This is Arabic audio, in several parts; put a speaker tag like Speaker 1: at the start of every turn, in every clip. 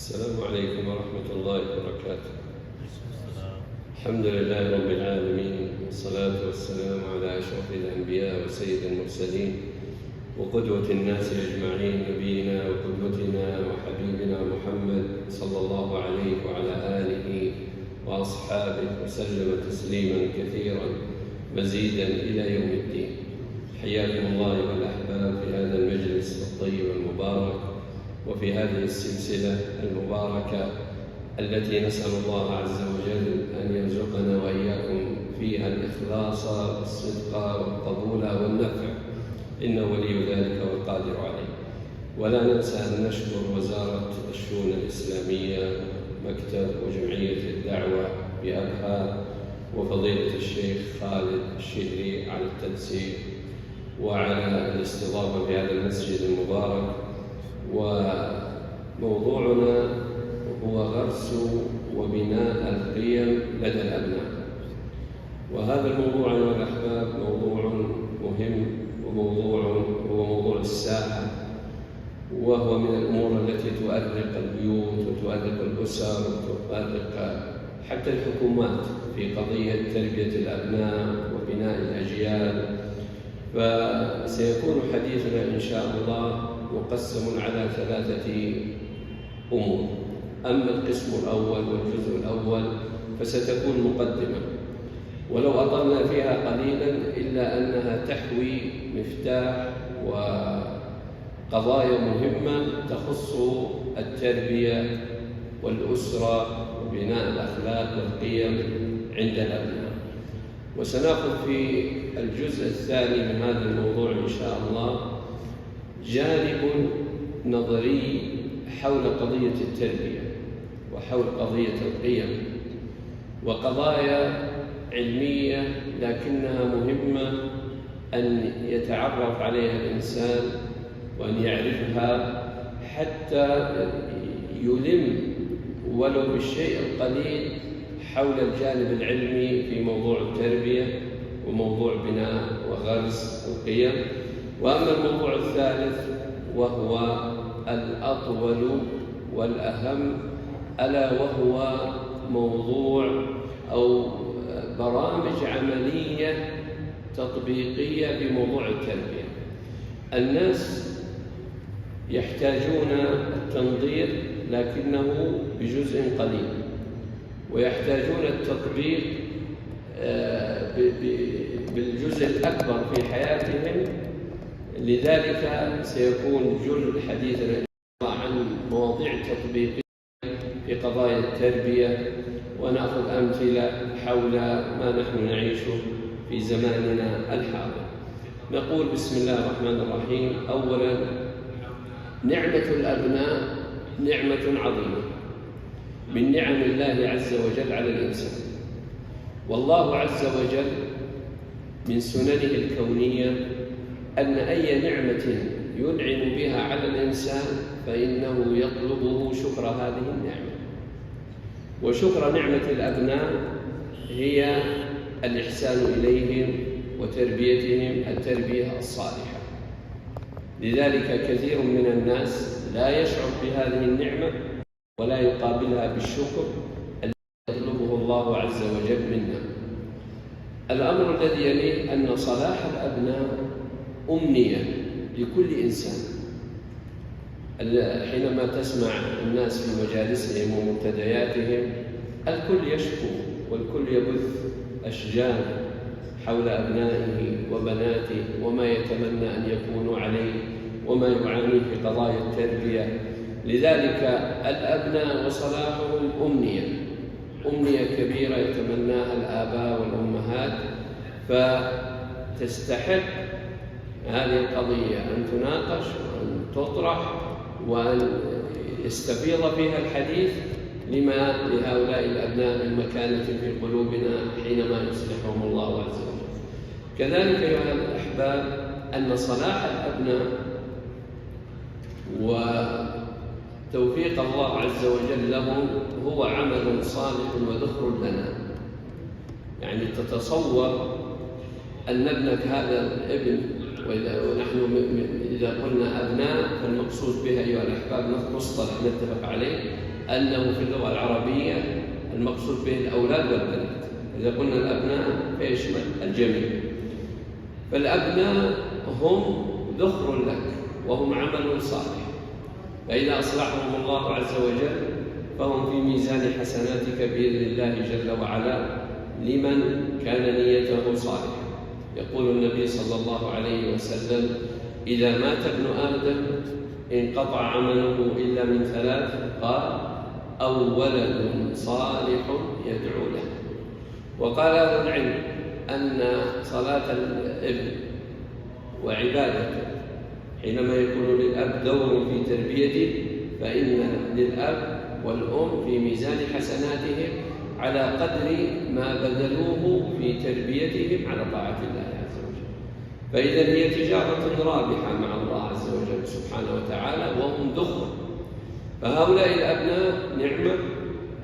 Speaker 1: السلام عليكم ورحمة الله وبركاته. الحمد لله رب العالمين، والصلاة والسلام على أشرف الأنبياء وسيد المرسلين وقدوة الناس أجمعين، نبينا وقدوتنا وحبيبنا محمد صلى الله عليه وعلى آله وأصحابه وسلم تسليما كثيرا مزيدا إلى يوم الدين. حياكم الله أيها الأحباب في هذا المجلس الطيب المبارك وفي هذه السلسلة المباركة التي نسأل الله عز وجل أن يرزقنا وإياكم فيها الإخلاص والصدق والقبول والنفع، إنه ولي ذلك والقادر عليه. ولا ننسى أن نشكر وزارة الشؤون الإسلامية، مكتب وجمعية الدعوة بأبها، وفضيلة الشيخ خالد الشهري على التنسيق وعلى الاستضافة في هذا المسجد المبارك. وموضوعنا هو غرس وبناء القيم لدى الأبناء، وهذا الموضوع أيها الأحباب موضوع مهم، وموضوع هو موضوع الساعة، وهو من الأمور التي تؤرق البيوت وتؤرق الأسر وتؤرق حتى الحكومات في قضية تربية الأبناء وبناء الأجيال. فسيكون حديثنا إن شاء الله مقسم على 3 أمور. أما القسم الأول والجزء الأول فستكون مقدمة، ولو أطلنا فيها قليلا إلا أنها تحوي مفتاح وقضايا مهمة تخص التربية والأسرة وبناء الأخلاق والقيم عند الأبناء. وسنأخذ في الجزء الثاني من هذا الموضوع إن شاء الله جانب نظري حول قضية التربية وحول قضية القيم، وقضايا علمية لكنها مهمة أن يتعرف عليها الإنسان وأن يعرفها حتى يلم ولو بالشيء القليل حول الجانب العلمي في موضوع التربية وموضوع بناء وغرس القيم. وأما الموضوع الثالث وهو الأطول والأهم، ألا وهو موضوع أو برامج عملية تطبيقية بموضوع التربية. الناس يحتاجون التنظير لكنه بجزء قليل، ويحتاجون التطبيق بالجزء الأكبر في حياتهم. لذلك سيكون جل حديثنا عن مواضيع تطبيقية في قضايا التربية، ونأخذ أمثلة حول ما نحن نعيشه في زماننا الحاضر. نقول بسم الله الرحمن الرحيم. أولا، نعمة الأبناء نعمة عظيمة من نعم الله عز وجل على الإنسان، والله عز وجل من سننه الكونية أن أي نعمة ينعم بها على الإنسان فإنه يطلبه شكر هذه النعمة. وشكر نعمة الأبناء هي الإحسان إليهم وتربيتهم التربية الصالحة. لذلك كثير من الناس لا يشعر بهذه النعمة ولا يقابلها بالشكر الذي يطلبه الله عز وجل منا. الأمر الذي يليه أن صلاح الأبناء أمنية لكل إنسان. حينما تسمع الناس في مجالسهم ومنتدياتهم الكل يشكو والكل يبث أشجان حول أبنائه وبناته وما يتمنى أن يكونوا عليه وما يعانيه في قضايا التربية. لذلك الأبناء وصلاحهم أمنية كبيرة يتمناها الآباء والأمهات، فتستحق هذه القضية أن تناقش وأن تطرح وأن يستفيض فيها الحديث لما لهؤلاء الأبناء من مكانة في قلوبنا حينما يصلحهم الله عز وجل. كذلك أيها الأحباب أن صلاح الأبناء وتوفيق الله عز وجل لهم هو عمل صالح وذخر لنا. يعني تتصور أن ابنك هذا الابن، ونحن إذا قلنا أبناء فالمقصود بها أيها الأحباب مصطلح نتفق عليه أنه في اللغة العربية المقصود به الأولاد والبنات. إذا قلنا الأبناء فيشمل الجميع. فالأبناء هم ذخر لك وهم عمل صالح، فإذا أصلحهم الله عز وجل فهم في ميزان حسناتك بإذن الله جل وعلا لمن كان نيته صالحة. يقول النبي صلى الله عليه وسلم: إذا مات ابن آدم انقطع عمله إلا من ثلاث، قال: أو ولد صالح يدعو له. وقال أهل العلم أن صلاة الابن وعبادته حينما يكون للأب دور في تربيته، فإن للأب والأم في ميزان حسناتهم على قدر ما بذلوه في تربيتهم على طاعة الله عز وجل. فإذا هي تجارة رابحة مع الله عز وجل سبحانه وتعالى، وهم ذخر. فهؤلاء الأبناء نعمة،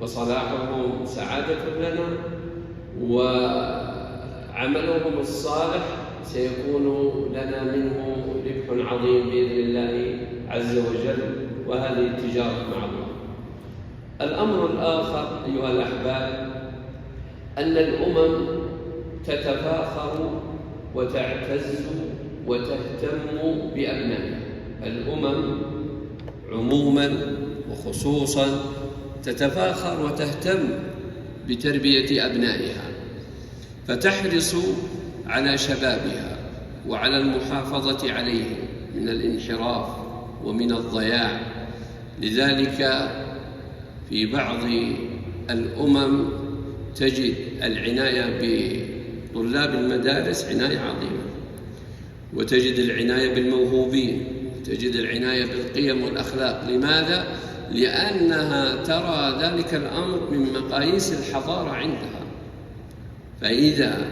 Speaker 1: وصلاحهم سعادة لنا، وعملهم الصالح سيكون لنا منه ربح عظيم بإذن الله عز وجل، وهذه التجارة مع الله. الأمر الآخر أيها الأحباب أن الأمم تتفاخر وتعتز وتهتم بأبنائها. الأمم عموما وخصوصا تتفاخر وتهتم بتربية أبنائها، فتحرص على شبابها وعلى المحافظة عليهم من الانحراف ومن الضياع. لذلك في بعض الأمم تجد العناية بطلاب المدارس عناية عظيمة، وتجد العناية بالموهوبين، وتجد العناية بالقيم والأخلاق. لماذا؟ لأنها ترى ذلك الأمر من مقاييس الحضارة عندها. فإذا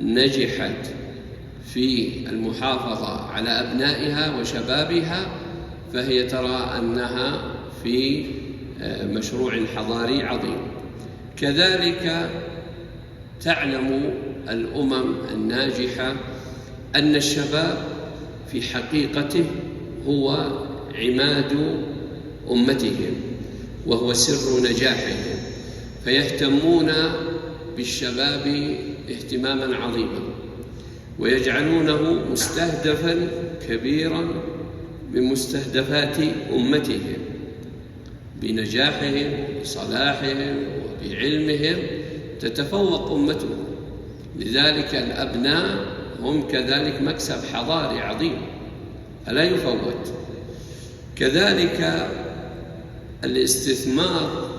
Speaker 1: نجحت في المحافظة على أبنائها وشبابها فهي ترى أنها في مشروع حضاري عظيم. كذلك تعلم الأمم الناجحة أن الشباب في حقيقته هو عماد أمتهم وهو سر نجاحهم، فيهتمون بالشباب اهتماما عظيما، ويجعلونه مستهدفا كبيرا من مستهدفات أمتهم. بنجاحهم بصلاحهم وبعلمهم تتفوق أمتهم. لذلك الأبناء هم كذلك مكسب حضاري عظيم فلا يفوت. كذلك الاستثمار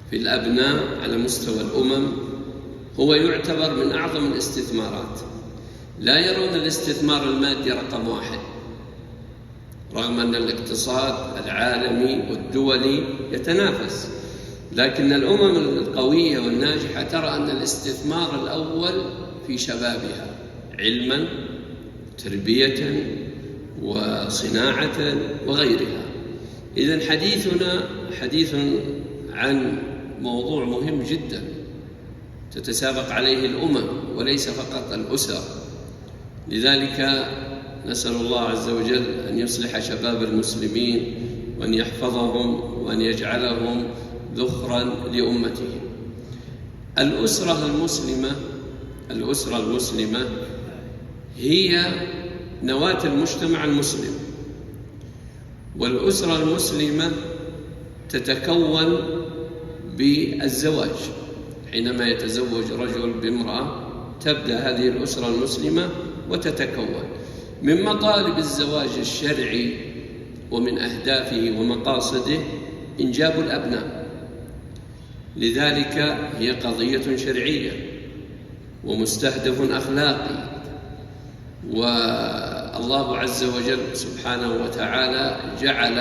Speaker 1: في الأبناء على مستوى الأمم هو يعتبر من أعظم الاستثمارات. لا يرون الاستثمار المادي رقم واحد، رغم أن الاقتصاد العالمي والدولي يتنافس، لكن الأمم القوية والناجحة ترى أن الاستثمار الأول في شبابها علما، تربية، وصناعة وغيرها. إذن حديثنا حديث عن موضوع مهم جدا تتسابق عليه الأمم وليس فقط الأسر. لذلك نسأل الله عز وجل أن يصلح شباب المسلمين وأن يحفظهم وأن يجعلهم ذخرا لأمتهم. الأسرة المسلمة هي نواة المجتمع المسلم، والأسرة المسلمة تتكون بالزواج. حينما يتزوج رجل بامرأة تبدأ هذه الأسرة المسلمة وتتكون. من مطالب الزواج الشرعي ومن أهدافه ومقاصده إنجاب الأبناء. لذلك هي قضية شرعية ومستهدف أخلاقي، والله عز وجل سبحانه وتعالى جعل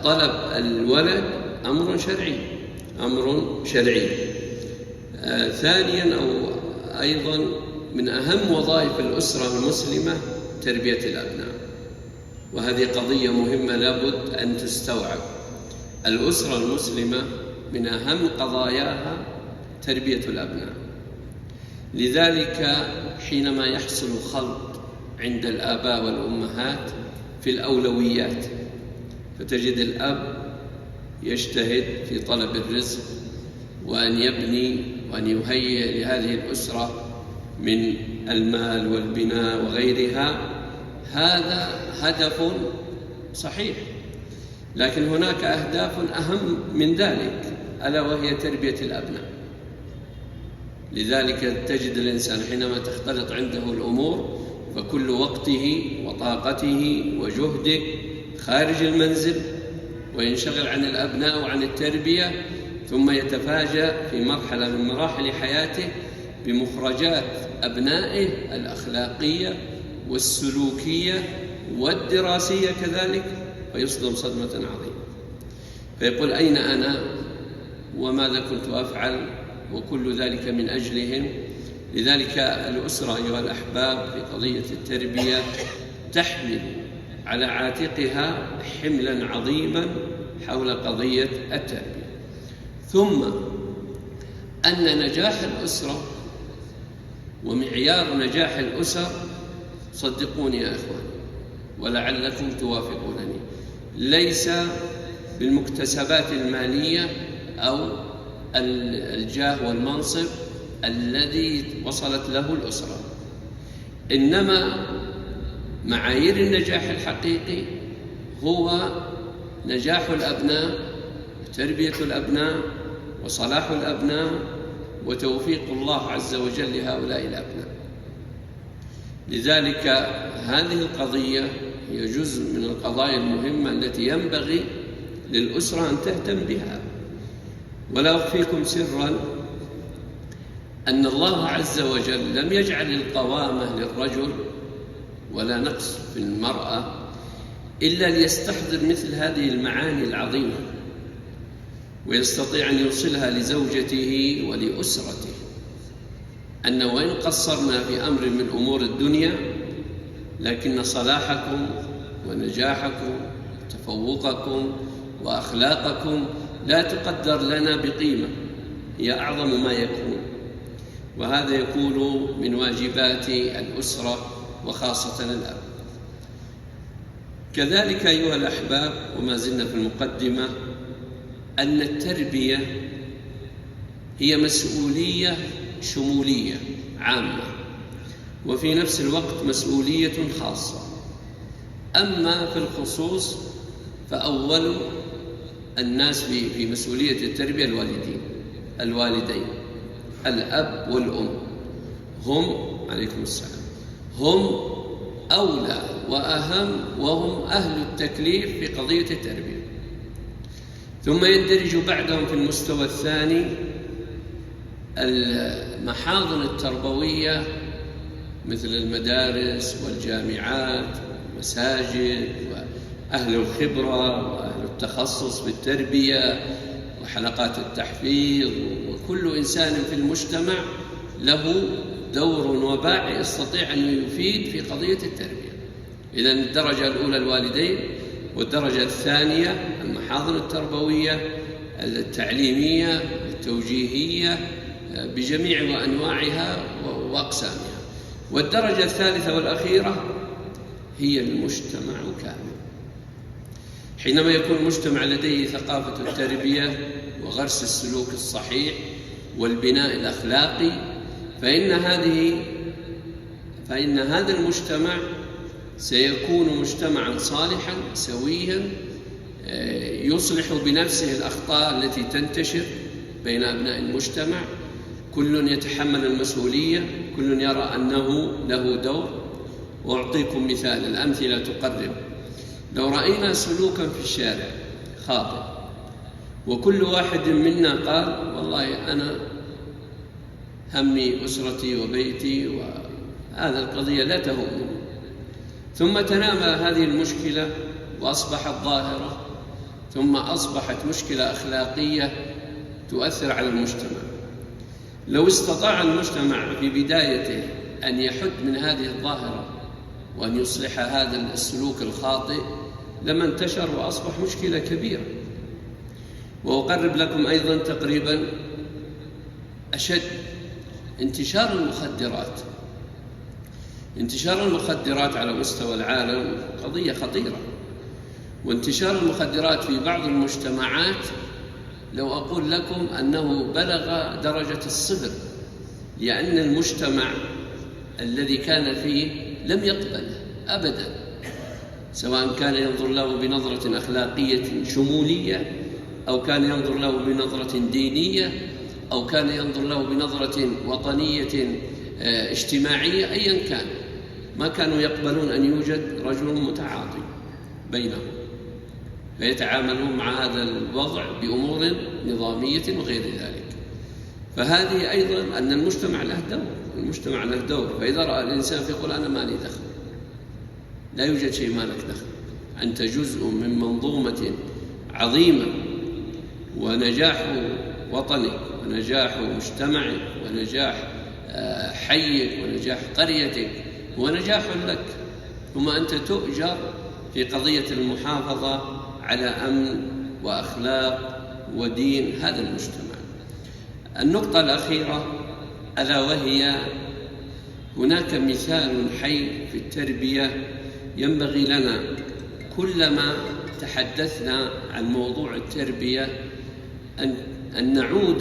Speaker 1: طلب الولد أمر شرعي. ثانيا أو أيضا من أهم وظائف الأسرة المسلمة تربية الأبناء، وهذه قضية مهمة لابد أن تستوعب. الأسرة المسلمة من أهم قضاياها تربية الأبناء. لذلك حينما يحصل خلط عند الآباء والأمهات في الأولويات، فتجد الأب يجتهد في طلب الرزق وأن يبني وأن يهيئ لهذه الأسرة من المال والبناء وغيرها، هذا هدف صحيح، لكن هناك أهداف أهم من ذلك، ألا وهي تربية الأبناء. لذلك تجد الإنسان حينما تختلط عنده الأمور فكل وقته وطاقته وجهده خارج المنزل، وينشغل عن الأبناء وعن التربية، ثم يتفاجأ في مرحلة من مراحل حياته بمخرجات أبنائه الأخلاقية والسلوكية والدراسية كذلك، فيصدم صدمة عظيمة، فيقول أين أنا وماذا كنت أفعل، وكل ذلك من أجلهم. لذلك الأسرة أيها الأحباب في قضية التربية تحمل على عاتقها حملا عظيما حول قضية التربية. ثم أن نجاح الأسرة ومعيار نجاح الأسر، صدقوني يا إخوان ولعلكم توافقونني، ليس بالمكتسبات المالية أو الجاه والمنصب الذي وصلت له الأسرة، إنما معايير النجاح الحقيقي هو نجاح الأبناء وتربية الأبناء وصلاح الأبناء وتوفيق الله عز وجل لهؤلاء الأبناء. لذلك هذه القضية هي جزء من القضايا المهمة التي ينبغي للأسرة أن تهتم بها. ولا أخفيكم سرا أن الله عز وجل لم يجعل القوامة للرجل ولا نقص في المرأة إلا ليستحضر مثل هذه المعاني العظيمة ويستطيع أن يوصلها لزوجته ولأسرته، أن وإن قصرنا في أمر من أمور الدنيا لكن صلاحكم ونجاحكم تفوقكم وأخلاقكم لا تقدر لنا بقيمة، هي أعظم ما يكون، وهذا يكون من واجبات الأسرة وخاصة الأب. كذلك أيها الأحباب، وما زلنا في المقدمة، أن التربية هي مسؤولية شمولية عامة وفي نفس الوقت مسؤولية خاصة. أما في الخصوص فأول الناس في مسؤولية التربية الوالدين الأب والأم، هم عليكم السلام هم أولى وأهم، وهم أهل التكليف في قضية التربية. ثم يندرج بعدهم في المستوى الثاني المحاضن التربوية مثل المدارس والجامعات والمساجد وأهل الخبرة وأهل التخصص في التربية وحلقات التحفيظ، وكل إنسان في المجتمع له دور وباع يستطيع أن يفيد في قضية التربية. إذن الدرجة الأولى الوالدين، والدرجة الثانية المحاضن التربوية التعليمية التوجيهية بجميع وأنواعها وأقسامها، والدرجة الثالثة والأخيرة هي المجتمع كامل. حينما يكون المجتمع لديه ثقافة التربية وغرس السلوك الصحيح والبناء الأخلاقي، فإن هذا المجتمع سيكون مجتمعا صالحا سويا يصلح بنفسه الأخطاء التي تنتشر بين أبناء المجتمع، كل يتحمل المسؤولية، كل يرى أنه له دور. وأعطيكم مثال، الأمثلة تقرب. لو رأينا سلوكا في الشارع خاطئ وكل واحد منا قال والله أنا همي أسرتي وبيتي وهذا القضية لا تهمني، ثم تنامى هذه المشكلة وأصبحت ظاهرة، ثم أصبحت مشكلة أخلاقية تؤثر على المجتمع. لو استطاع المجتمع في بدايته أن يحد من هذه الظاهرة وأن يصلح هذا السلوك الخاطئ لما انتشر وأصبح مشكلة كبيرة. وأقرب لكم أيضا تقريبا أشد، انتشار المخدرات على مستوى العالم قضية خطيرة، وانتشار المخدرات في بعض المجتمعات لو أقول لكم أنه بلغ درجة الصفر، لأن المجتمع الذي كان فيه لم يقبله أبدا، سواء كان ينظر له بنظرة أخلاقية شمولية، أو كان ينظر له بنظرة دينية، أو كان ينظر له بنظرة وطنية اجتماعية، أيا كان ما كانوا يقبلون أن يوجد رجل متعاطي بينهم، فيتعاملون مع هذا الوضع بأمور نظامية وغير ذلك. فهذه أيضا أن المجتمع له دور، فإذا رأى الإنسان فيقول أنا ما لي دخل، لا يوجد شيء ما لك دخل، أنت جزء من منظومة عظيمة، ونجاح وطنك ونجاح مجتمعك ونجاح حيك ونجاح قريتك هو نجاح لك، ثم أنت تؤجر في قضية المحافظة على أمن وأخلاق ودين هذا المجتمع. النقطة الأخيرة ألا وهي هناك مثال حي في التربية ينبغي لنا كلما تحدثنا عن موضوع التربية أن نعود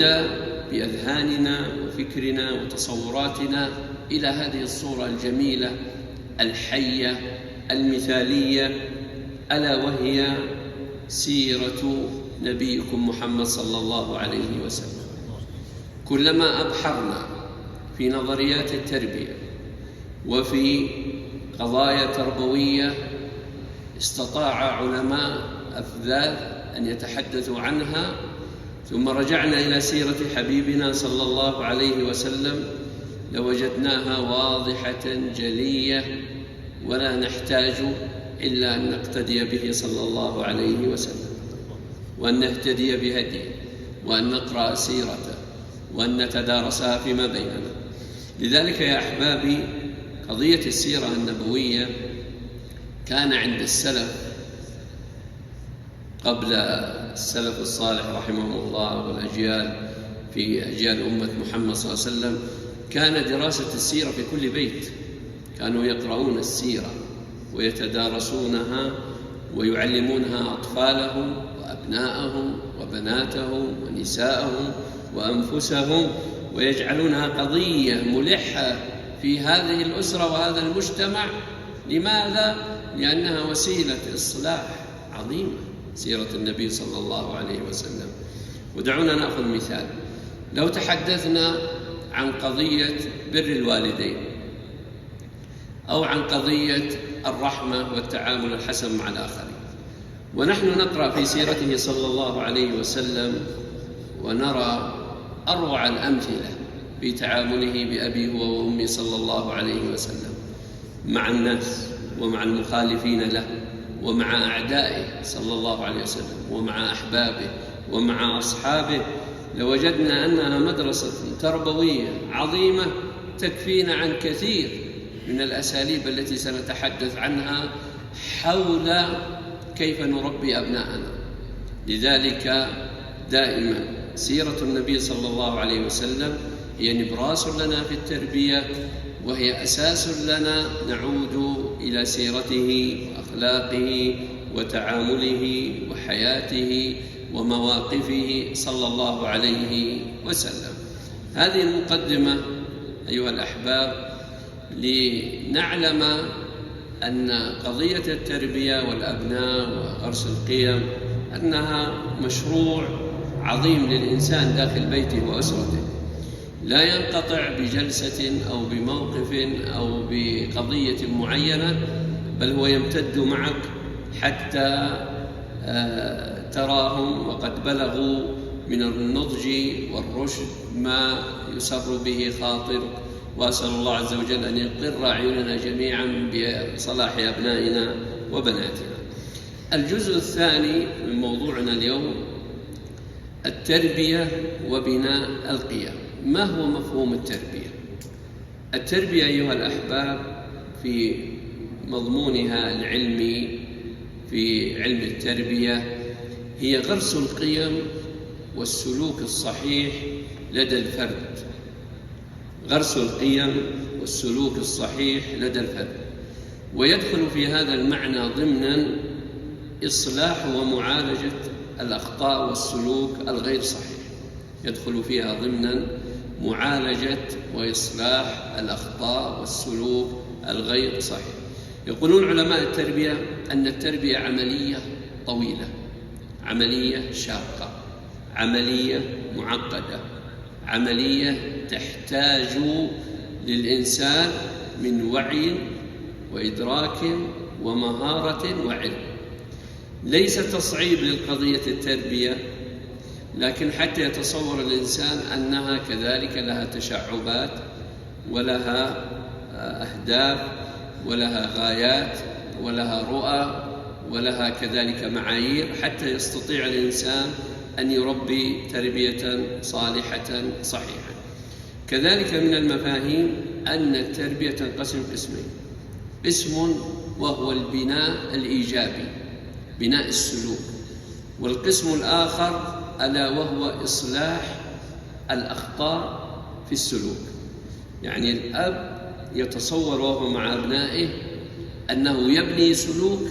Speaker 1: بأذهاننا وفكرنا وتصوراتنا إلى هذه الصورة الجميلة الحية المثالية، ألا وهي سيرة نبيكم محمد صلى الله عليه وسلم. كلما أبحرنا في نظريات التربية وفي قضايا تربوية استطاع علماء أفذاذ أن يتحدثوا عنها، ثم رجعنا إلى سيرة حبيبنا صلى الله عليه وسلم لوجدناها واضحة جلية، ولا نحتاج إلا أن نقتدي به صلى الله عليه وسلم، وأن نهتدي بهديه، وأن نقرأ سيرته، وأن نتدارسها فيما بيننا. لذلك يا أحبابي قضية السيرة النبوية كان عند السلف قبل السلف الصالح رحمهم الله والأجيال في أجيال أمة محمد صلى الله عليه وسلم، كان دراسة السيرة في كل بيت، كانوا يقرؤون السيرة ويتدارسونها ويعلمونها أطفالهم وأبناءهم وبناتهم ونساءهم وأنفسهم، ويجعلونها قضية ملحة في هذه الأسرة وهذا المجتمع. لماذا؟ لأنها وسيلة إصلاح عظيمة، سيرة النبي صلى الله عليه وسلم. ودعونا نأخذ مثال. لو تحدثنا عن قضية بر الوالدين، أو عن قضية الرحمة والتعامل الحسن مع الآخرين، ونحن نقرأ في سيرته صلى الله عليه وسلم ونرى أروع الأمثلة في تعامله بأبي هو وأمي صلى الله عليه وسلم مع الناس ومع المخالفين له ومع أعدائه صلى الله عليه وسلم ومع أحبابه ومع أصحابه، لوجدنا أنها مدرسة تربوية عظيمة تكفينا عن كثير من الأساليب التي سنتحدث عنها حول كيف نربي أبناءنا. لذلك دائما سيرة النبي صلى الله عليه وسلم هي نبراس لنا في التربية، وهي أساس لنا نعود إلى سيرته وأخلاقه وتعامله وحياته ومواقفه صلى الله عليه وسلم. هذه المقدمة أيها الأحباب لنعلم أن قضية التربية والأبناء وغرس القيم أنها مشروع عظيم للإنسان داخل بيته وأسرته، لا ينقطع بجلسة أو بموقف أو بقضية معينة، بل هو يمتد معك حتى تراهم وقد بلغوا من النضج والرشد ما يسر به خاطرك. وأسأل الله عز وجل أن يقر أعيننا جميعا بصلاح أبنائنا وبناتنا. الجزء الثاني من موضوعنا اليوم التربية وبناء القيم. ما هو مفهوم التربية؟ التربية أيها الأحباب في مضمونها العلمي في علم التربية هي غرس القيم والسلوك الصحيح لدى الفرد، غرس القيم والسلوك الصحيح لدى الفرد. ويدخل في هذا المعنى ضمنا إصلاح ومعالجة الأخطاء والسلوك الغير صحيح، يدخل فيها ضمنا معالجة وإصلاح الأخطاء والسلوك الغير صحيح. يقولون علماء التربية أن التربية عملية طويلة، عملية شاقة، عملية معقدة، عملية تحتاج للإنسان من وعي وإدراك ومهارة وعلم. ليس تصعيب للقضية التربية، لكن حتى يتصور الإنسان أنها كذلك لها تشعبات ولها أهداف ولها غايات ولها رؤى ولها كذلك معايير، حتى يستطيع الإنسان أن يربي تربية صالحة صحيحة. كذلك من المفاهيم أن التربية تنقسم قسمين: قسم وهو البناء الإيجابي، بناء السلوك، والقسم الآخر ألا وهو إصلاح الأخطاء في السلوك. يعني الأب يتصور وهو مع أبنائه أنه يبني سلوك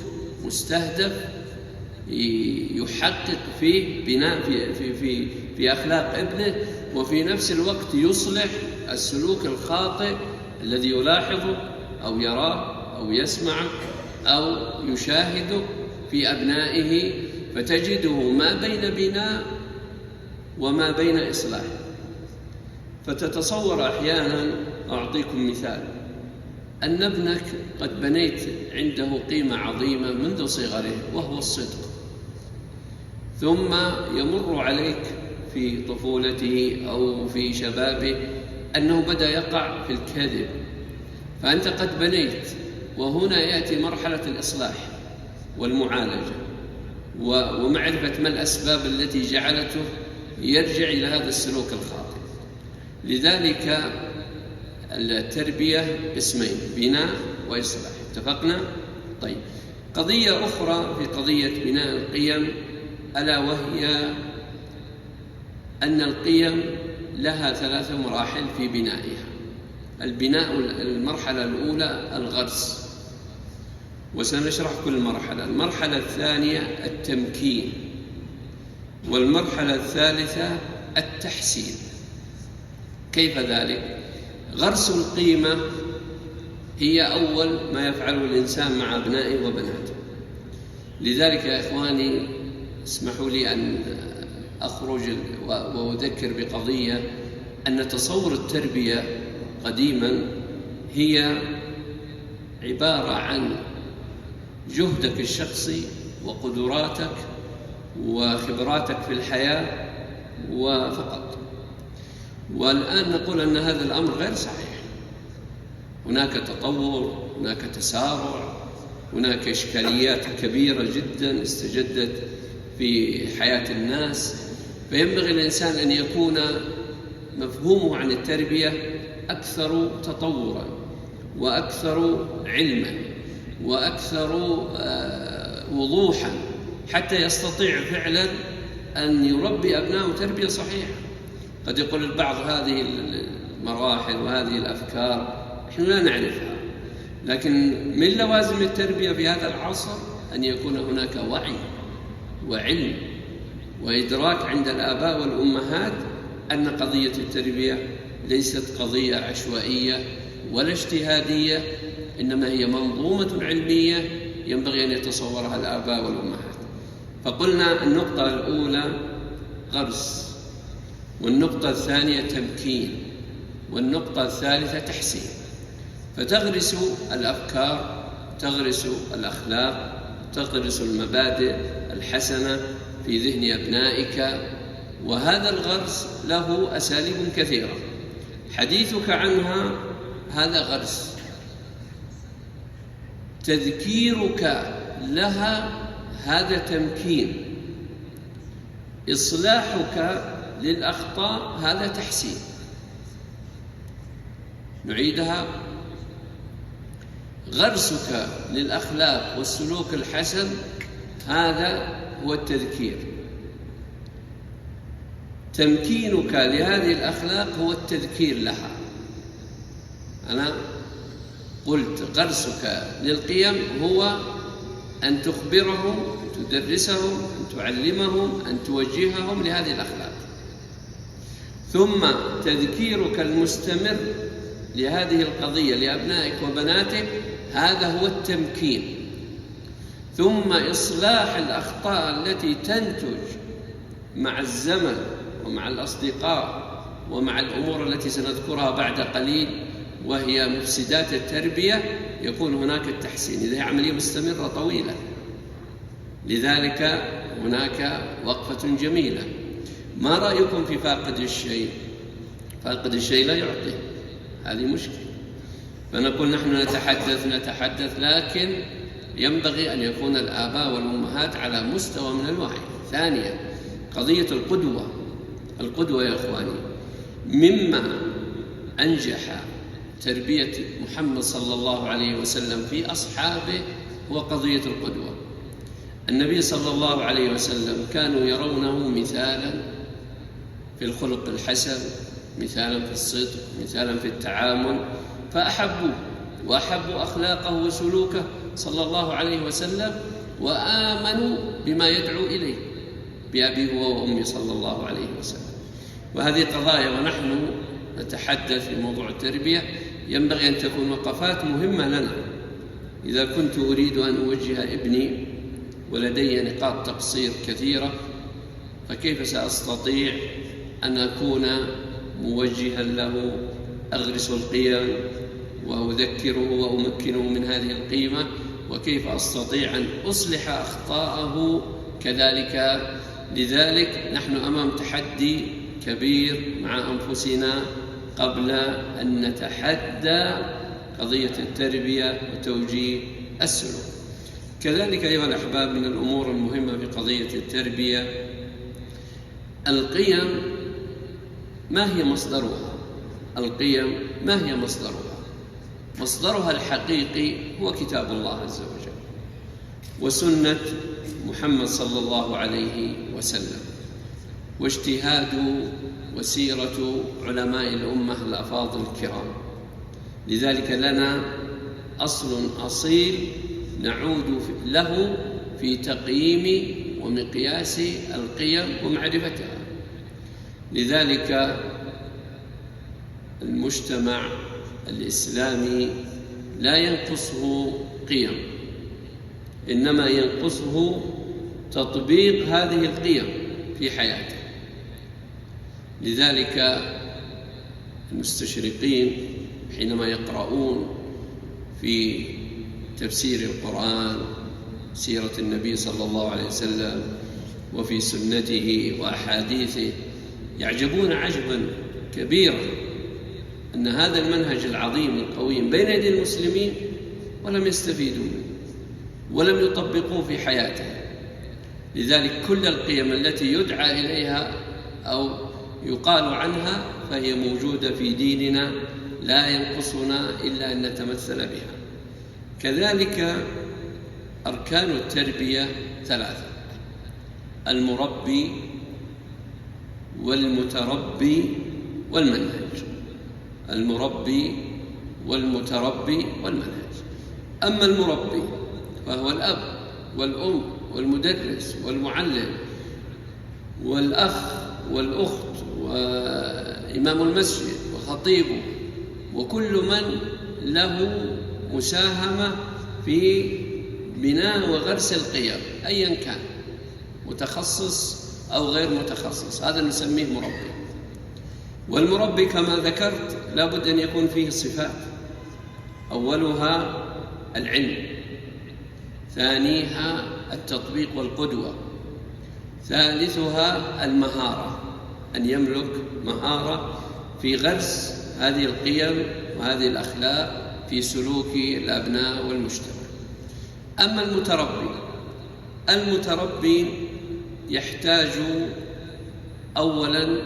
Speaker 1: مستهدف يحقق فيه بناء في أخلاق ابنه، وفي نفس الوقت يصلح السلوك الخاطئ الذي يلاحظه أو يراه أو يسمعه أو يشاهده في أبنائه، فتجده ما بين بناء وما بين إصلاح. فتتصور أحيانا، أعطيكم مثال، أن ابنك قد بنيت عنده قيمة عظيمة منذ صغره وهو الصدق، ثم يمر عليك في طفولته أو في شبابه أنه بدأ يقع في الكذب، فأنت قد بنيت، وهنا يأتي مرحلة الإصلاح والمعالجة ومعرفة ما الأسباب التي جعلته يرجع إلى هذا السلوك الخاطئ. لذلك التربية قسمين: بناء وإصلاح. اتفقنا؟ طيب، قضية أخرى في قضية بناء القيم، ألا وهي أن القيم لها 3 مراحل في بنائها. البناء، المرحلة الأولى الغرس، وسنشرح كل مرحلة. المرحلة الثانية التمكين، والمرحلة الثالثة التحسين. كيف ذلك؟ غرس القيمة هي أول ما يفعله الإنسان مع أبنائه وبناته. لذلك يا إخواني اسمحوا لي أن أخرج وأذكر بقضية، أن تصور التربية قديما هي عبارة عن جهدك الشخصي وقدراتك وخبراتك في الحياة وفقط. والآن نقول أن هذا الأمر غير صحيح. هناك تطور، هناك تسارع، هناك إشكاليات كبيرة جدا استجدت في حياة الناس، فينبغي الإنسان أن يكون مفهومه عن التربية أكثر تطورا وأكثر علما وأكثر وضوحا، حتى يستطيع فعلا أن يربي أبنائه تربية صحيحة. قد يقول البعض هذه المراحل وهذه الأفكار نحن لا نعرفها، لكن من لوازم التربية في هذا العصر أن يكون هناك وعي وعلم وإدراك عند الآباء والأمهات أن قضية التربية ليست قضية عشوائية ولا اجتهادية، إنما هي منظومة علمية ينبغي أن يتصورها الآباء والأمهات. فقلنا النقطة الأولى غرس، والنقطة الثانية تمكين، والنقطة الثالثة تحسين. فتغرس الأفكار، تغرس الأخلاق، تغرس المبادئ الحسنة في ذهن أبنائك، وهذا الغرس له أساليب كثيرة، حديثك عنها هذا غرس، تذكيرك لها هذا تمكين، إصلاحك للأخطاء هذا تحسين. نعيدها: غرسك للأخلاق والسلوك الحسن هذا هو التذكير، تمكينك لهذه الأخلاق هو التذكير لها. أنا قلت غرسك للقيم هو أن تخبرهم، تدرسهم، أن تعلمهم، أن توجههم لهذه الأخلاق. ثم تذكيرك المستمر لهذه القضية لأبنائك وبناتك، هذا هو التمكين. ثم إصلاح الأخطاء التي تنتج مع الزمن ومع الأصدقاء ومع الأمور التي سنذكرها بعد قليل، وهي مفسدات التربية، يكون هناك التحسين. إذا هي عملية مستمرة طويلة، لذلك هناك وقفة جميلة. ما رأيكم في فاقد الشيء؟ فاقد الشيء لا يعطي، هذه مشكلة. فنقول نحن نتحدث، لكن ينبغي أن يكون الآباء والأمهات على مستوى من الوعي. ثانيا، قضية القدوة يا إخواني، مما أنجح تربية محمد صلى الله عليه وسلم في أصحابه هو قضية القدوة. النبي صلى الله عليه وسلم كانوا يرونه مثالا في الخلق الحسن، مثالا في الصدق، مثالا في التعامل، فأحبوه وأحبوا أخلاقه وسلوكه صلى الله عليه وسلم، وآمنوا بما يدعو إليه بأبيه وأمي صلى الله عليه وسلم. وهذه قضايا، ونحن نتحدث في موضوع التربية ينبغي أن تكون وقفات مهمة لنا. إذا كنت أريد أن أوجه ابني ولدي نقاط تقصير كثيرة، فكيف سأستطيع أن أكون موجها له، أغرس القيم وأذكره وأمكنه من هذه القيمة؟ وكيف أستطيع أن أصلح أخطاءه كذلك؟ لذلك نحن أمام تحدي كبير مع أنفسنا قبل أن نتحدى قضية التربية وتوجيه السلوك. كذلك أيها الأحباب، من الأمور المهمة في قضية التربية القيم. ما هي مصدرها؟ القيم ما هي مصدرها؟ مصدرها الحقيقي هو كتاب الله عز وجل وسنة محمد صلى الله عليه وسلم، واجتهاد وسيرة علماء الأمة الأفاضل الكرام. لذلك لنا أصل أصيل نعود له في تقييم ومقياس القيم ومعرفتها. لذلك المجتمع الإسلامي لا ينقصه قيم، إنما ينقصه تطبيق هذه القيم في حياته. لذلك المستشرقين حينما يقرؤون في تفسير القرآن، سيرة النبي صلى الله عليه وسلم، وفي سنته وأحاديثه، يعجبون عجبا كبيرا أن هذا المنهج العظيم القويم بين يدي المسلمين ولم يستفيدوا منه ولم يطبقوه في حياتهم. لذلك كل القيم التي يدعى إليها أو يقال عنها فهي موجودة في ديننا، لا ينقصنا إلا أن نتمثل بها. كذلك أركان التربية 3: المربي والمتربي والمنهج. المربي والمتربي والمنهج. أما المربي فهو الأب والأم والمدرس والمعلم والأخ والأخت وإمام المسجد وخطيبه، وكل من له مساهمة في بناء وغرس القيم أيا كان، متخصص أو غير متخصص، هذا نسميه مربي. والمربي كما ذكرت لابد أن يكون فيه صفات: أولها العلم، ثانيها التطبيق والقدوة، ثالثها المهارة، أن يملك مهارة في غرس هذه القيم وهذه الأخلاق في سلوك الأبناء والمجتمع. أما المتربي يحتاج أولا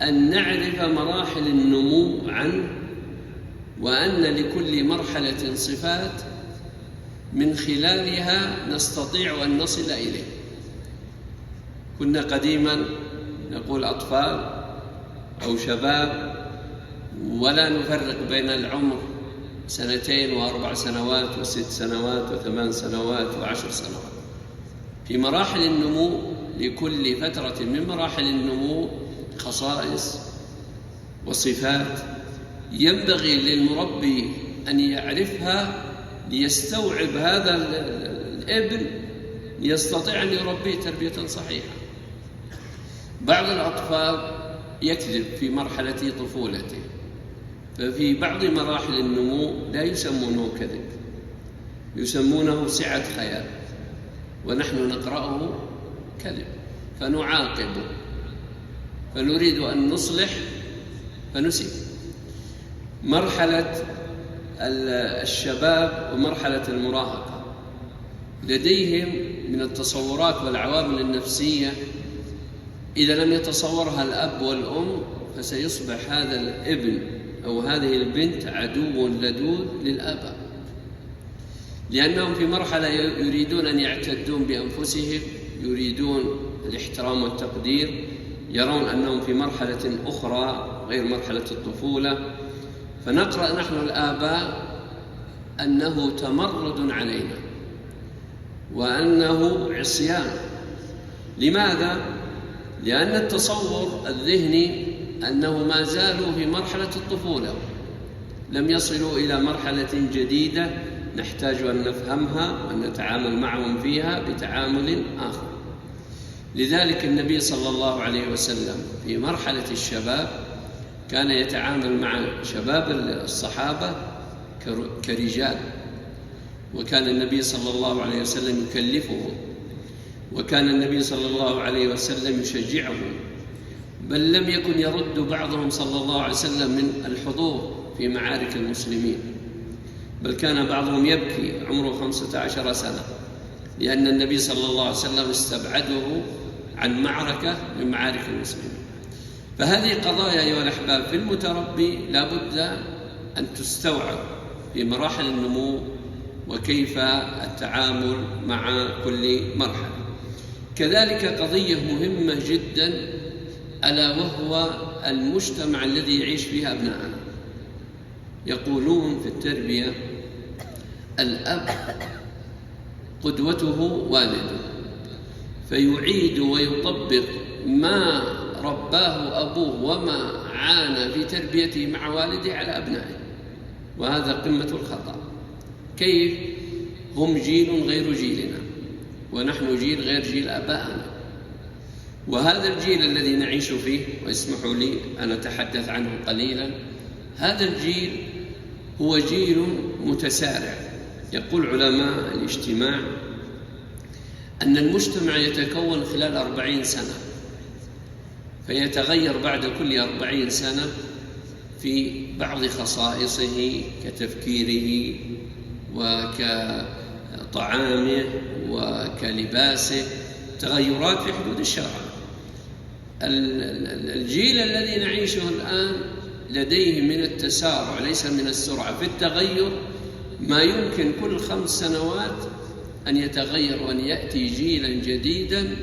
Speaker 1: أن نعرف مراحل النمو عنه، وأن لكل مرحلة صفات من خلالها نستطيع أن نصل إليه. كنا قديما نقول أطفال أو شباب، ولا نفرق بين العمر 2 و4 سنوات و6 سنوات و8 سنوات و10 سنوات. في مراحل النمو لكل فترة من مراحل النمو خصائص وصفات ينبغي للمربي أن يعرفها ليستوعب هذا الابن ليستطيع أن يربيه تربية صحيحة. بعض الأطفال يكذب في مرحلة طفولته، ففي بعض مراحل النمو لا يسمونه كذب، يسمونه سعة خيال، ونحن نقرأه كذب فنعاقبه، فنريد أن نصلح فنسيء. مرحلة الشباب ومرحلة المراهقة لديهم من التصورات والعوامل النفسية إذا لم يتصورها الأب والأم فسيصبح هذا الابن أو هذه البنت عدو لدود للآباء، لأنهم في مرحلة يريدون أن يعتدون بأنفسهم، يريدون الاحترام والتقدير، يرون أنهم في مرحلة أخرى غير مرحلة الطفولة. فنقرأ نحن الآباء أنه تمرد علينا وأنه عصيان. لماذا؟ لأن التصور الذهني أنه ما زالوا في مرحلة الطفولة، لم يصلوا إلى مرحلة جديدة نحتاج أن نفهمها وأن نتعامل معهم فيها بتعامل آخر. لذلك النبي صلى الله عليه وسلم في مرحلة الشباب كان يتعامل مع شباب الصحابة كرجال، وكان النبي صلى الله عليه وسلم يكلفهم، وكان النبي صلى الله عليه وسلم يشجعهم، بل لم يكن يرد بعضهم صلى الله عليه وسلم من الحضور في معارك المسلمين، بل كان بعضهم يبكي عمره 15 سنة لأن النبي صلى الله عليه وسلم استبعده عن معركة من معارك المسلمين. فهذه قضايا أيها الأحباب في المتربي لا بد أن تستوعب في مراحل النمو وكيف التعامل مع كل مرحلة. كذلك قضية مهمة جدا ألا وهو المجتمع الذي يعيش فيه أبناءنا. يقولون في التربية الأب قدوته والده، فيعيد ويطبق ما رباه أبوه وما عانى في تربيته مع والده على أبنائه، وهذا قمة الخطأ. كيف؟ هم جيل غير جيلنا ونحن جيل غير جيل آبائنا، وهذا الجيل الذي نعيش فيه، واسمحوا لي أن أتحدث عنه قليلا، هذا الجيل هو جيل متسارع. يقول علماء الاجتماع أن المجتمع يتكون خلال 40 سنة، فيتغير بعد كل 40 سنة في بعض خصائصه كتفكيره وكطعامه وكلباسه، تغيرات في حدود الشرع. الجيل الذي نعيشه الآن لديه من التسارع ليس من السرعة في التغير ما يمكن كل 5 سنوات أن يتغير وأن يأتي جيلا جديدا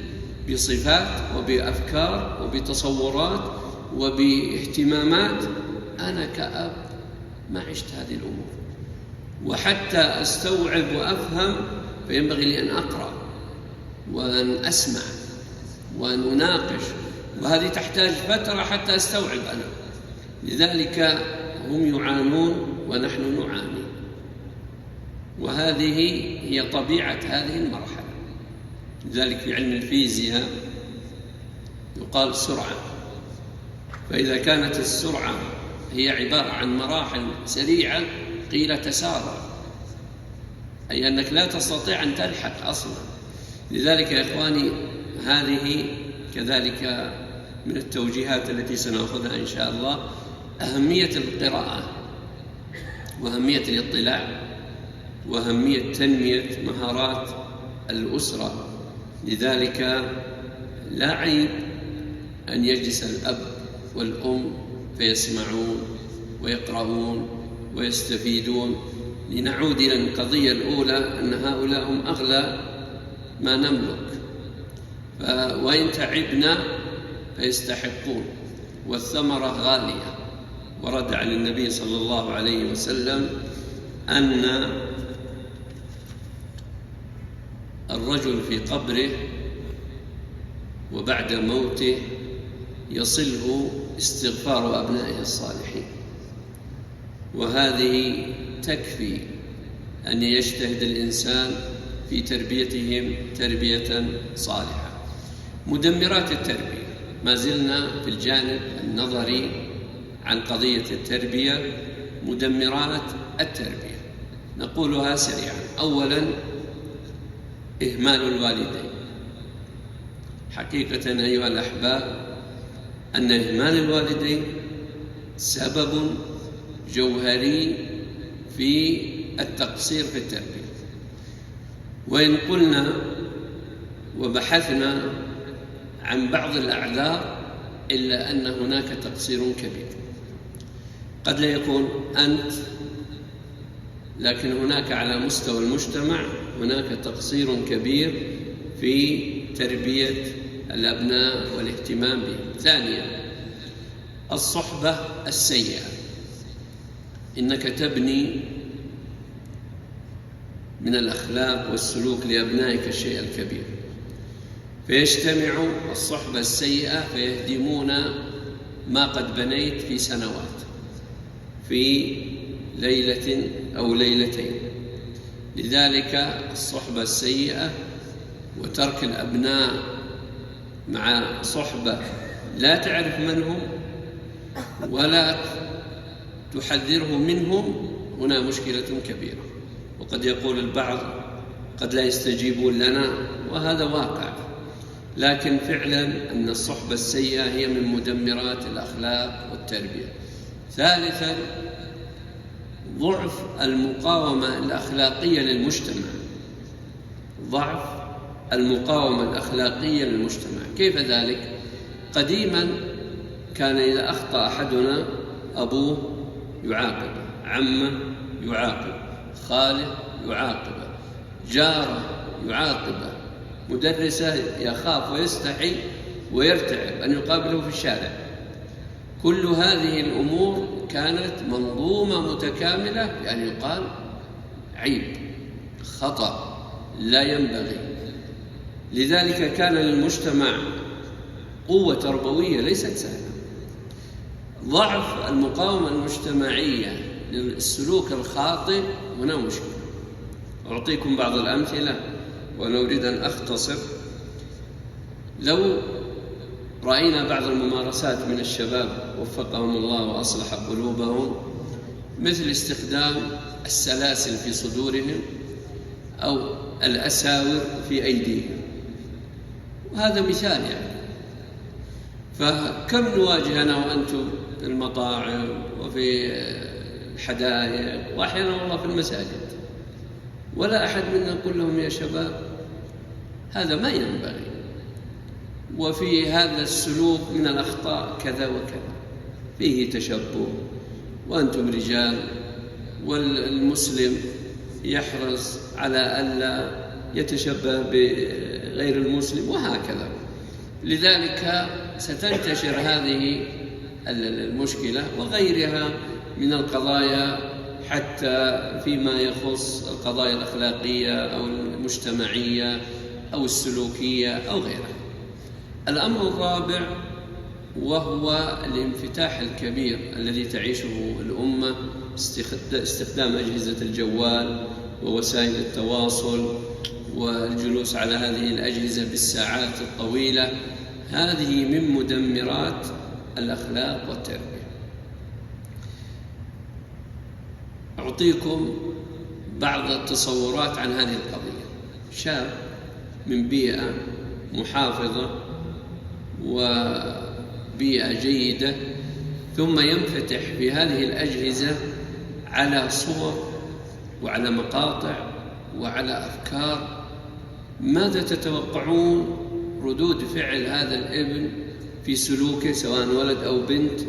Speaker 1: بصفات وبأفكار وبتصورات وباهتمامات أنا كأب ما عشت هذه الأمور، وحتى أستوعب وأفهم فينبغي لي أن أقرأ وأن أسمع وأن أناقش، وهذه تحتاج فترة حتى أستوعب أنا. لذلك هم يعانون ونحن نعاني، وهذه هي طبيعة هذه المرحلة. لذلك في علم الفيزياء يقال سرعة، فإذا كانت السرعة هي عبارة عن مراحل سريعة قيل تسارع، أي أنك لا تستطيع أن تلحق أصلا. لذلك يا إخواني هذه كذلك من التوجيهات التي سنأخذها إن شاء الله، أهمية القراءة وأهمية الاطلاع وأهمية تنمية مهارات الأسرة. لذلك لا عيب أن يجلس الأب والأم فيسمعون ويقرؤون ويستفيدون. لنعود إلى القضية الأولى أن هؤلاء هم أغلى ما نملك، وإن تعبنا فيستحقون، والثمرة غالية. ورد عن النبي صلى الله عليه وسلم أن الرجل في قبره وبعد موته يصله استغفار أبنائه الصالحين، وهذه تكفي أن يجتهد الإنسان في تربيتهم تربية صالحة. مدمرات التربية، ما زلنا في الجانب النظري عن قضية التربية. مدمرات التربية نقولها سريعا. أولا، إهمال الوالدين. حقيقة أيها الأحباب أن إهمال الوالدين سبب جوهري في التقصير في التربية. وإن قلنا وبحثنا عن بعض الأعذار إلا أن هناك تقصير كبير. قد لا يكون أنت، لكن هناك على مستوى المجتمع هناك تقصير كبير في تربية الأبناء والاهتمام بهم. ثانيا، الصحبة السيئة. إنك تبني من الأخلاق والسلوك لأبنائك الشيء الكبير، فيجتمع الصحبة السيئة فيهدمون ما قد بنيت في سنوات، في ليلة أو ليلتين. لذلك الصحبة السيئة وترك الأبناء مع صحبة لا تعرف من هم ولا تحذره منهم، هنا مشكلة كبيرة. وقد يقول البعض قد لا يستجيبون لنا، وهذا واقع، لكن فعلا أن الصحبة السيئة هي من مدمرات الأخلاق والتربية. ثالثا، ضعف المقاومة الأخلاقية للمجتمع. ضعف المقاومة الأخلاقية للمجتمع. كيف ذلك؟ قديما كان إذا أخطأ أحدنا أبوه يعاقب، عمه يعاقب، خاله يعاقبه، جاره يعاقبه، مدرسه يخاف ويستحي ويرتعب أن يقابله في الشارع. كل هذه الأمور كانت منظومة متكاملة، يعني يقال عيب، خطأ، لا ينبغي. لذلك كان للمجتمع قوة تربوية ليست سهلة. ضعف المقاومة المجتمعية للسلوك الخاطئ هنا مشكلة. أعطيكم بعض الأمثلة وأنا أريد أن أختصر. لو رأينا بعض الممارسات من الشباب وفقهم الله وأصلح قلوبهم، مثل استخدام السلاسل في صدورهم أو الأساور في أيديهم، وهذا مثال يعني. فكم نواجه أنا وأنتم في المطاعم وفي الحدائق وأحيانا والله في المساجد، ولا أحد منا يقول لهم يا شباب هذا ما ينبغي، وفي هذا السلوك من الأخطاء كذا وكذا، فيه تشبه، وأنتم رجال، والمسلم يحرص على ألا يتشبه بغير المسلم، وهكذا. لذلك ستنتشر هذه المشكلة وغيرها من القضايا، حتى فيما يخص القضايا الأخلاقية أو المجتمعية أو السلوكية أو غيرها. الأمر الرابع وهو الانفتاح الكبير الذي تعيشه الأمة، استخدام أجهزة الجوال ووسائل التواصل والجلوس على هذه الأجهزة بالساعات الطويلة. هذه من مدمرات الأخلاق والتربية. أعطيكم بعض التصورات عن هذه القضية. شاب من بيئة محافظة وبيئة جيدة، ثم ينفتح في هذه الأجهزة على صور وعلى مقاطع وعلى أفكار. ماذا تتوقعون ردود فعل هذا الابن في سلوكه، سواء ولد أو بنت،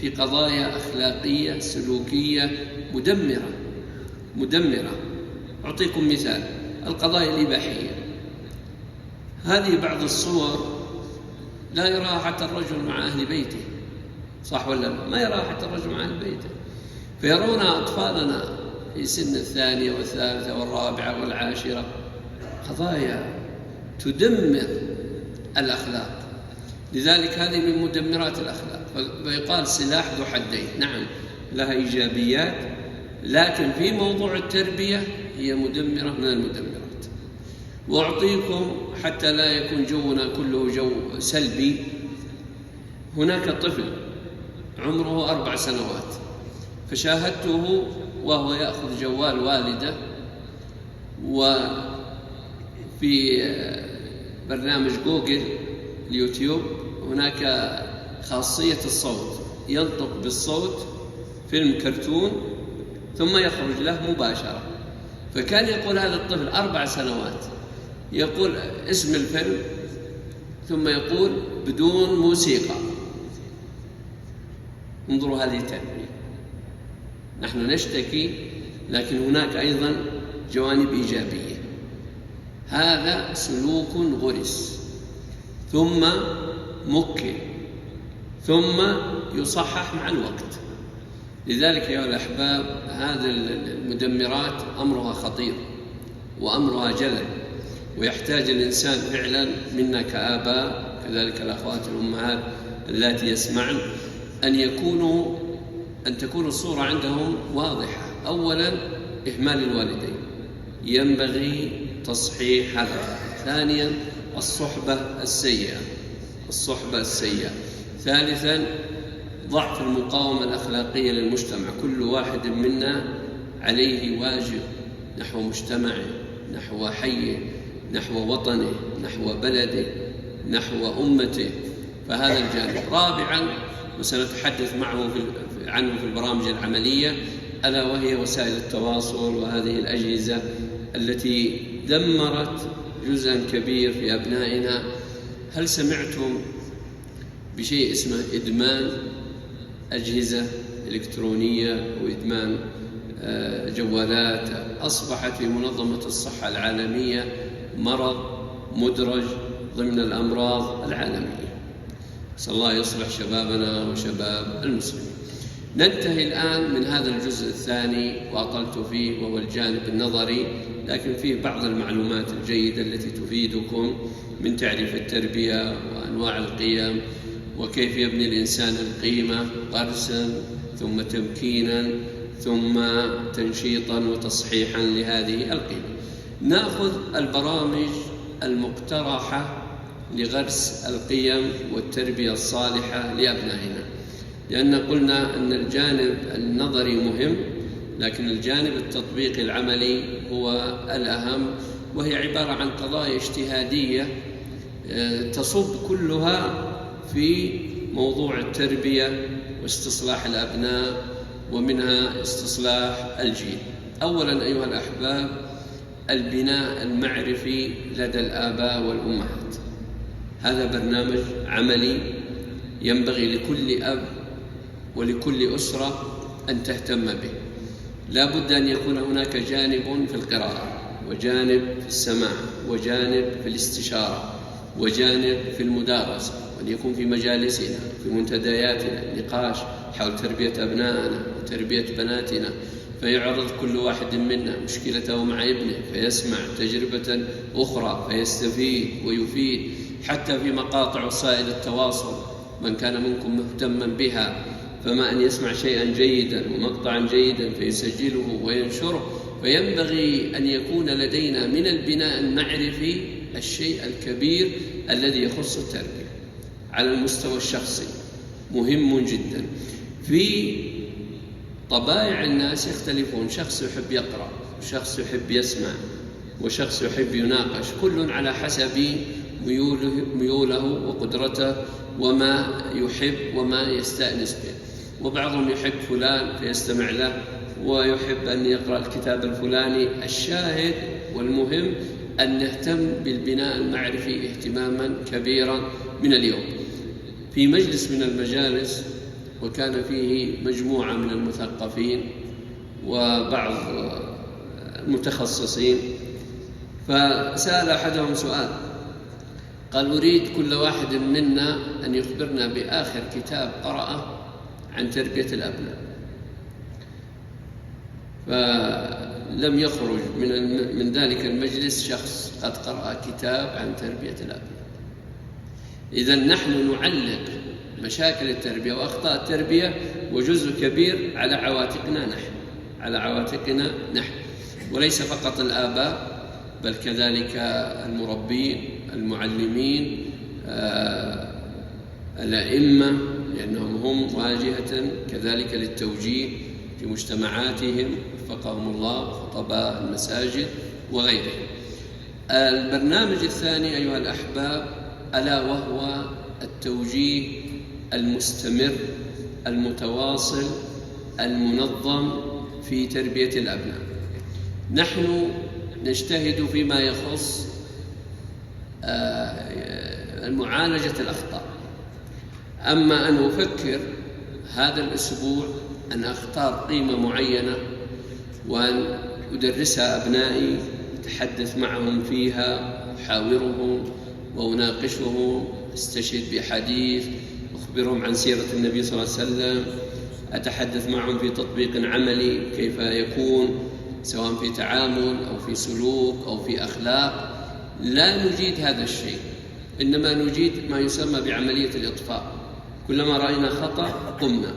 Speaker 1: في قضايا أخلاقية سلوكية مدمرة. أعطيكم مثال: القضايا الإباحية. هذه بعض الصور لا يراها حتى الرجل مع أهل بيته، صح ولا لا؟ ما يراها حتى الرجل مع أهل بيته، فيرون أطفالنا في سن 2 و3 و4 و10 قضايا تدمر الأخلاق. لذلك هذه من مدمرات الأخلاق، فيقال سلاح ذو حدين. نعم لها إيجابيات، لكن في موضوع التربية هي مدمرة من المدمرات. وأعطيكم حتى لا يكون جونا كله جو سلبي. هناك طفل عمره 4 سنوات، فشاهدته وهو يأخذ جوال والده، وفي برنامج جوجل اليوتيوب هناك خاصية الصوت، ينطق بالصوت فيلم كرتون ثم يخرج له مباشرة. فكان يقول هذا الطفل 4 سنوات يقول اسم الفيلم ثم يقول بدون موسيقى. انظروا هذه التربية. نحن نشتكي، لكن هناك أيضا جوانب إيجابية. هذا سلوك غرس ثم مكن ثم يصحح مع الوقت. لذلك يا الأحباب هذه المدمرات أمرها خطير وأمرها جلل، ويحتاج الإنسان فعلا منا كآباء كذلك الأخوات الأمهات اللاتي يسمعن أن تكون الصورة عندهم واضحة. أولا إهمال الوالدين، ينبغي تصحيح هذا. ثانيا الصحبة السيئة. ثالثا ضعف المقاومة الأخلاقية للمجتمع. كل واحد منا عليه واجب نحو مجتمعه، نحو حيه، نحو وطنه، نحو بلده، نحو أمته. فهذا الجانب. رابعا وسنتحدث عنه في البرامج العملية، ألا وهي وسائل التواصل وهذه الأجهزة التي دمرت جزءا كبير في أبنائنا. هل سمعتم بشيء اسمه إدمان أجهزة إلكترونية وإدمان جوالات؟ أصبحت في منظمة الصحة العالمية مرض مدرج ضمن الأمراض العالمية. نسأل الله يصلح شبابنا وشباب المسلمين. ننتهي الآن من هذا الجزء الثاني وأطلت فيه، وهو الجانب النظري، لكن فيه بعض المعلومات الجيدة التي تفيدكم من تعريف التربية وأنواع القيم، وكيف يبني الإنسان القيمة غرسا ثم تمكينا ثم تنشيطا وتصحيحا لهذه القيمة. نأخذ البرامج المقترحة لغرس القيم والتربية الصالحة لأبنائنا، لأن قلنا أن الجانب النظري مهم، لكن الجانب التطبيقي العملي هو الأهم، وهي عبارة عن قضايا اجتهادية تصب كلها في موضوع التربية واستصلاح الأبناء، ومنها استصلاح الجيل. أولا أيها الأحباب، البناء المعرفي لدى الآباء والأمهات. هذا برنامج عملي ينبغي لكل أب ولكل أسرة أن تهتم به. لا بد أن يكون هناك جانب في القراءة، وجانب في السماع، وجانب في الاستشارة، وجانب في المدارسة، وأن يكون في مجالسنا في منتدياتنا نقاش حول تربية أبنائنا وتربية بناتنا، فيعرض كل واحد منا مشكلته مع ابنه، فيسمع تجربة أخرى فيستفيد ويفيد. حتى في مقاطع وسائل التواصل من كان منكم مهتما بها، فما أن يسمع شيئا جيدا ومقطعا جيدا فيسجله وينشره. فينبغي أن يكون لدينا من البناء المعرفي الشيء الكبير الذي يخص التربية على المستوى الشخصي، مهم جدا. في طبائع الناس يختلفون، شخص يحب يقرأ، وشخص يحب يسمع، وشخص يحب يناقش، كل على حسب ميوله وقدرته وما يحب وما يستأنس به. وبعضهم يحب فلان فيستمع له، ويحب أن يقرأ الكتاب الفلاني. الشاهد والمهم أن نهتم بالبناء المعرفي اهتماما كبيرا من اليوم. في مجلس من المجالس وكان فيه مجموعة من المثقفين وبعض المتخصصين، فسأل أحدهم سؤال، قال: أريد كل واحد منا أن يخبرنا بآخر كتاب قرأه عن تربية الأبناء.
Speaker 2: فلم يخرج من ذلك المجلس شخص قد قرأ كتاب عن تربية الأبناء. إذن نحن نعلق مشاكل التربية وأخطاء التربية وجزء كبير على عواتقنا نحن، وليس فقط الآباء بل كذلك المربين، المعلمين، الأئمة، لأنهم هم واجهة كذلك للتوجيه في مجتمعاتهم وفقهم الله، خطباء المساجد وغيرهم. البرنامج الثاني أيها الأحباب ألا وهو التوجيه المستمر المتواصل المنظم في تربية الأبناء. نحن نجتهد فيما يخص معالجة الأخطاء، أما أن أفكر هذا الأسبوع أن أختار قيمة معينة وأن أدرسها أبنائي، أتحدث معهم فيها، أحاورهم وأناقشهم، أستشهد بحديث، أخبرهم عن سيرة النبي صلى الله عليه وسلم، أتحدث معهم في تطبيق عملي كيف يكون سواء في تعامل أو في سلوك أو في أخلاق. لا نجيد هذا الشيء، إنما نجيد ما يسمى بعملية الإطفاء. كلما رأينا خطأ قمنا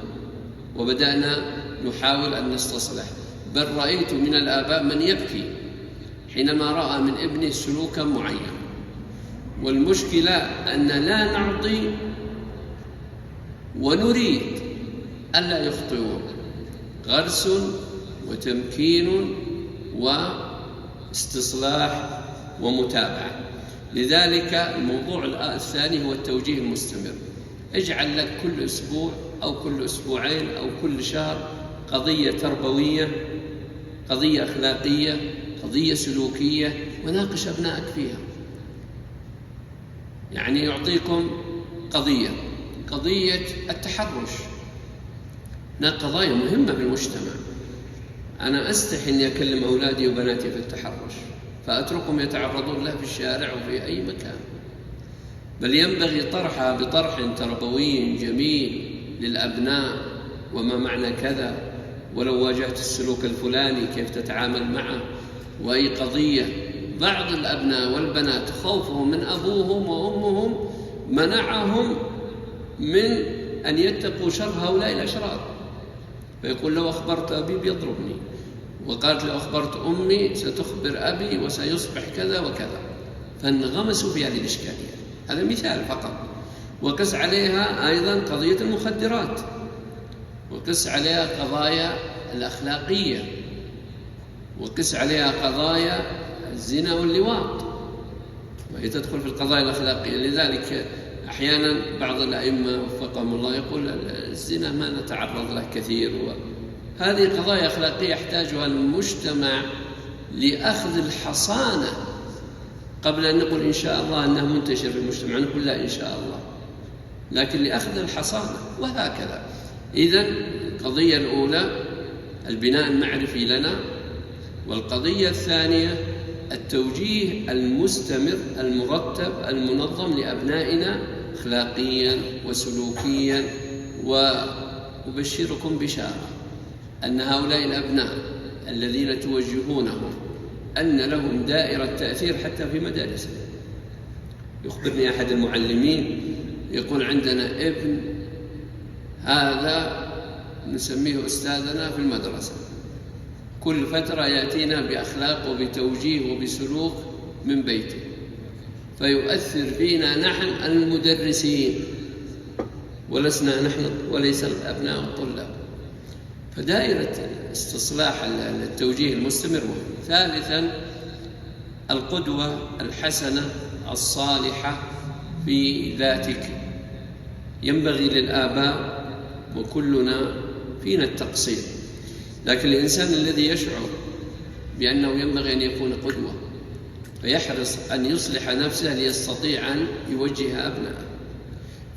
Speaker 2: وبدأنا نحاول أن نستصلح. بل رأيت من الآباء من يبكي حينما رأى من ابنه سلوكا معينا، والمشكلة أن لا نعطي ونريد ألا يخطئون، غرس وتمكين واستصلاح ومتابعة. لذلك الموضوع الثاني هو التوجيه المستمر. اجعل لك كل أسبوع أو كل أسبوعين أو كل شهر قضية تربوية، قضية أخلاقية، قضية سلوكية، وناقش أبنائك فيها. يعني يعطيكم قضية التحرش، قضايا مهمة في المجتمع. أنا أستحي أني أكلم أولادي وبناتي في التحرش، فأتركهم يتعرضون له في الشارع وفي أي مكان، بل ينبغي طرحها بطرح تربوي جميل للأبناء. وما معنى كذا، ولو واجهت السلوك الفلاني كيف تتعامل معه، وأي قضية. بعض الأبناء والبنات خوفهم من أبوهم وأمهم منعهم من أن يتقوا شر هؤلاء الأشرار، فيقول لو أخبرت أبي بيضربني، وقالت لو أخبرت أمي ستخبر أبي وسيصبح كذا وكذا، فانغمسوا في هذه الإشكالية. هذا مثال فقط. وقس عليها أيضا قضية المخدرات، وقس عليها قضايا الأخلاقية، وقس عليها قضايا الزنا واللواط، وهي تدخل في القضايا الأخلاقية. لذلك أحيانا بعض الأئمة وفقهم الله يقول الزنا ما نتعرض له كثير، هذه قضايا أخلاقية يحتاجها المجتمع لأخذ الحصانة قبل أن نقول إن شاء الله أنها منتشر في المجتمع، نقول لا إن شاء الله، لكن لأخذ الحصانة، وهكذا. إذن القضية الأولى البناء المعرفي لنا، والقضية الثانية التوجيه المستمر المرتب المنظم لأبنائنا أخلاقيا وسلوكيا. وأبشركم بشارة أن هؤلاء الأبناء الذين توجهونهم أن لهم دائرة تأثير حتى في مدارسهم. يخبرني أحد المعلمين يقول عندنا ابن هذا نسميه أستاذنا في المدرسة، كل فترة يأتينا بأخلاق وبتوجيه وبسلوك من بيته، فيؤثر فينا نحن المدرسين، ولسنا نحن وليس الأبناء الطلاب. فدائرة استصلاح التوجيه المستمر مهم. ثالثا القدوة الحسنة الصالحة في ذاتك. ينبغي للآباء وكلنا فينا التقصير، لكن الإنسان الذي يشعر بأنه ينبغي أن يكون قدوة فيحرص أن يصلح نفسه ليستطيع أن يوجه أبنائه.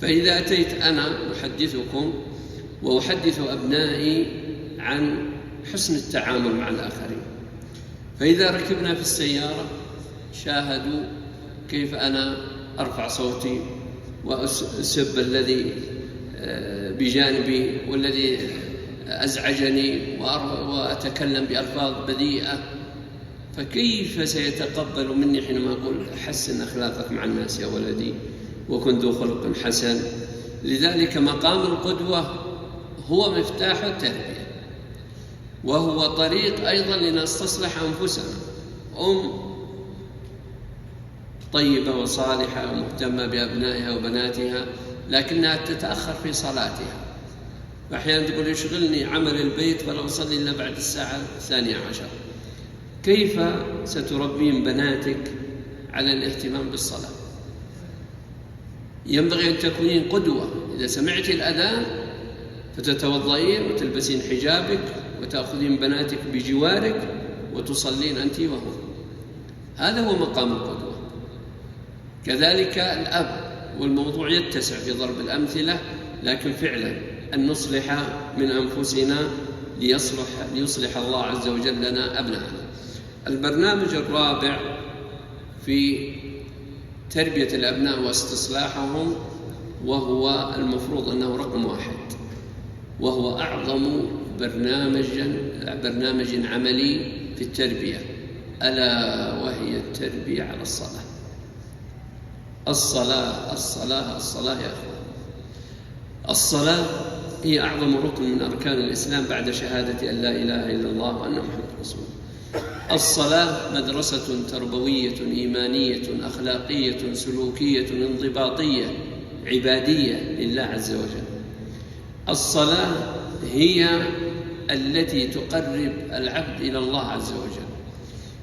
Speaker 2: فإذا أتيت أنا أحدثكم وأحدث أبنائي عن حسن التعامل مع الآخرين، فإذا ركبنا في السيارة شاهدوا كيف أنا أرفع صوتي وأسب الذي بجانبي والذي أزعجني وأتكلم بألفاظ بذيئة، فكيف سيتقبل مني حينما أقول حسن أخلاقك مع الناس يا ولدي وكن ذو خلق حسن؟ لذلك مقام القدوة هو مفتاح التربية، وهو طريق أيضا لنستصلح أنفسنا. طيبة وصالحة ومهتمة بأبنائها وبناتها، لكنها تتأخر في صلاتها، فأحيانا تقول يشغلني عمل البيت فلا أصلي إلا بعد الساعة 12. كيف ستربين بناتك على الاهتمام بالصلاة؟ ينبغي أن تكونين قدوة. إذا سمعت الأذان فتتوضئين وتلبسين حجابك وتأخذين بناتك بجوارك وتصلين أنت وهم. هذا هو مقام القدوة. كذلك الأب، والموضوع يتسع في ضرب الأمثلة، لكن فعلا أن نصلح من أنفسنا ليصلح الله عز وجل لنا أبنائنا. البرنامج الرابع في تربية الأبناء واستصلاحهم، وهو المفروض أنه رقم 1، وهو أعظم برنامج عملي في التربية، ألا وهي التربية على الصلاة. الصلاة يا أخوان، الصلاة هي أعظم ركن من أركان الإسلام بعد شهادة أن لا إله إلا الله وأن محمد رسول الله. الصلاة مدرسة تربوية إيمانية أخلاقية سلوكية انضباطية عبادية لله عز وجل. الصلاة هي التي تقرب العبد إلى الله عز وجل.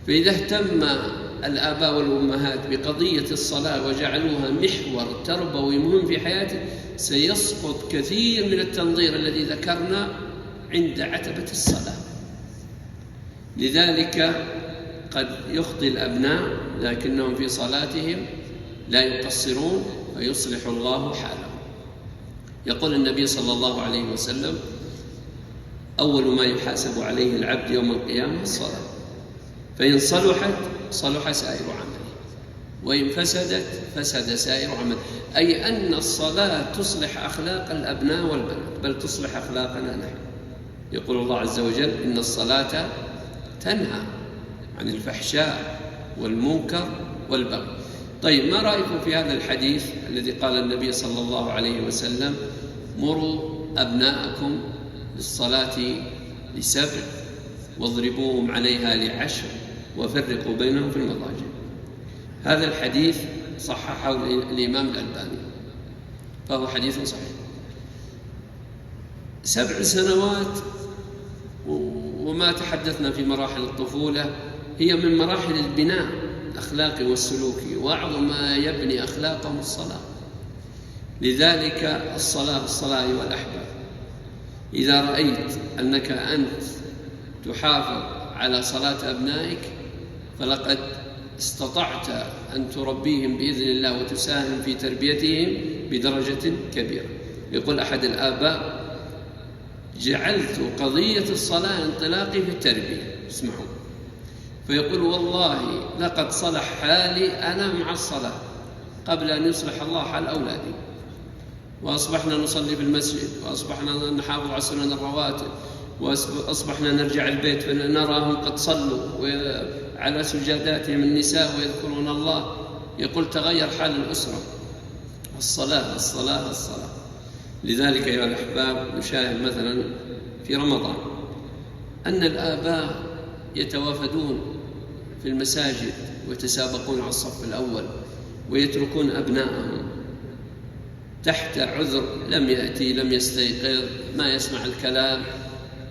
Speaker 2: فإذا اهتم الآباء والأمهات بقضية الصلاة وجعلوها محور تربوي مهم في حياته، سيسقط كثير من التنظير الذي ذكرنا عند عتبة الصلاة. لذلك قد يخطئ الأبناء لكنهم في صلاتهم لا يقصرون ويصلح الله حالهم. يقول النبي صلى الله عليه وسلم: أول ما يحاسب عليه العبد يوم القيامة الصلاة، فإن صلحت صلح سائر عمله، وإن فسدت فسد سائر عمله. أي أن الصلاة تصلح أخلاق الأبناء والبنات، بل تصلح أخلاقنا نحن. يقول الله عز وجل: إن الصلاة تنهى عن الفحشاء والمنكر والبغي. طيب، ما رأيكم في هذا الحديث الذي قال النبي صلى الله عليه وسلم: مروا أبناءكم للصلاة ل7 واضربوهم عليها ل10 وفرقوا بينهم في المضاجع. هذا الحديث صححه الإمام الألباني، فهو حديث صحيح. 7 سنوات وما تحدثنا في مراحل الطفولة هي من مراحل البناء الأخلاقي والسلوكي، وأعظم ما يبني أخلاقهم الصلاة. لذلك الصلاة أيها الأحباب، إذا رأيت أنك أنت تحافظ على صلاة أبنائك فلقد استطعت أن تربيهم بإذن الله وتساهم في تربيتهم بدرجة كبيرة. يقول أحد الآباء: جعلت قضية الصلاة انطلاقي في التربية. اسمعوا، فيقول: والله لقد صلح حالي أنا مع الصلاة قبل أن يصلح الله حال أولادي، وأصبحنا نصلي في المسجد، وأصبحنا نحافظ على سنن الرواتب، وأصبحنا نرجع البيت فنراهم قد صلوا على سجاداتهم النساء ويذكرون الله. يقول: تغير حال الأسرة. الصلاة الصلاة الصلاة. لذلك يا الأحباب نشاهد مثلا في رمضان أن الآباء يتوافدون في المساجد ويتسابقون على الصف الأول ويتركون أبنائهم تحت عذر لم يأتي، لم يستيقظ، ما يسمع الكلام.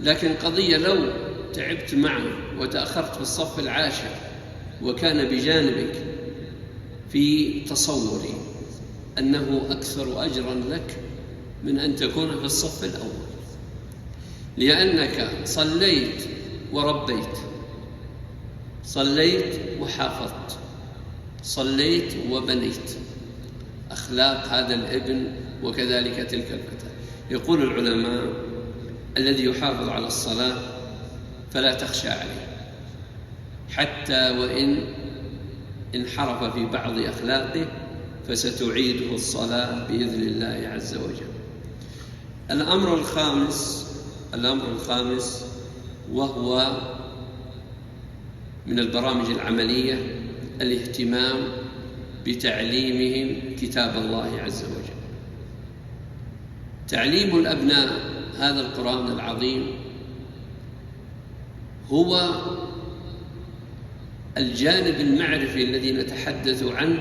Speaker 2: لكن قضية لو تعبت معه وتأخرت في الصف العاشر وكان بجانبك، في تصوري أنه أكثر أجرا لك من أن تكون في الصف الأول، لأنك صليت وربيت، صليت وحافظت، صليت وبنيت أخلاق هذا الابن وكذلك تلك الفتاة. يقول العلماء: الذي يحافظ على الصلاة فلا تخشى عليه، حتى وإن انحرف في بعض أخلاقه فستعيده الصلاة بإذن الله عز وجل. الأمر الخامس الأمر الخامس وهو من البرامج العملية الاهتمام بتعليمهم كتاب الله عز وجل. تعليم الأبناء هذا القرآن العظيم هو الجانب المعرفي الذي نتحدث عنه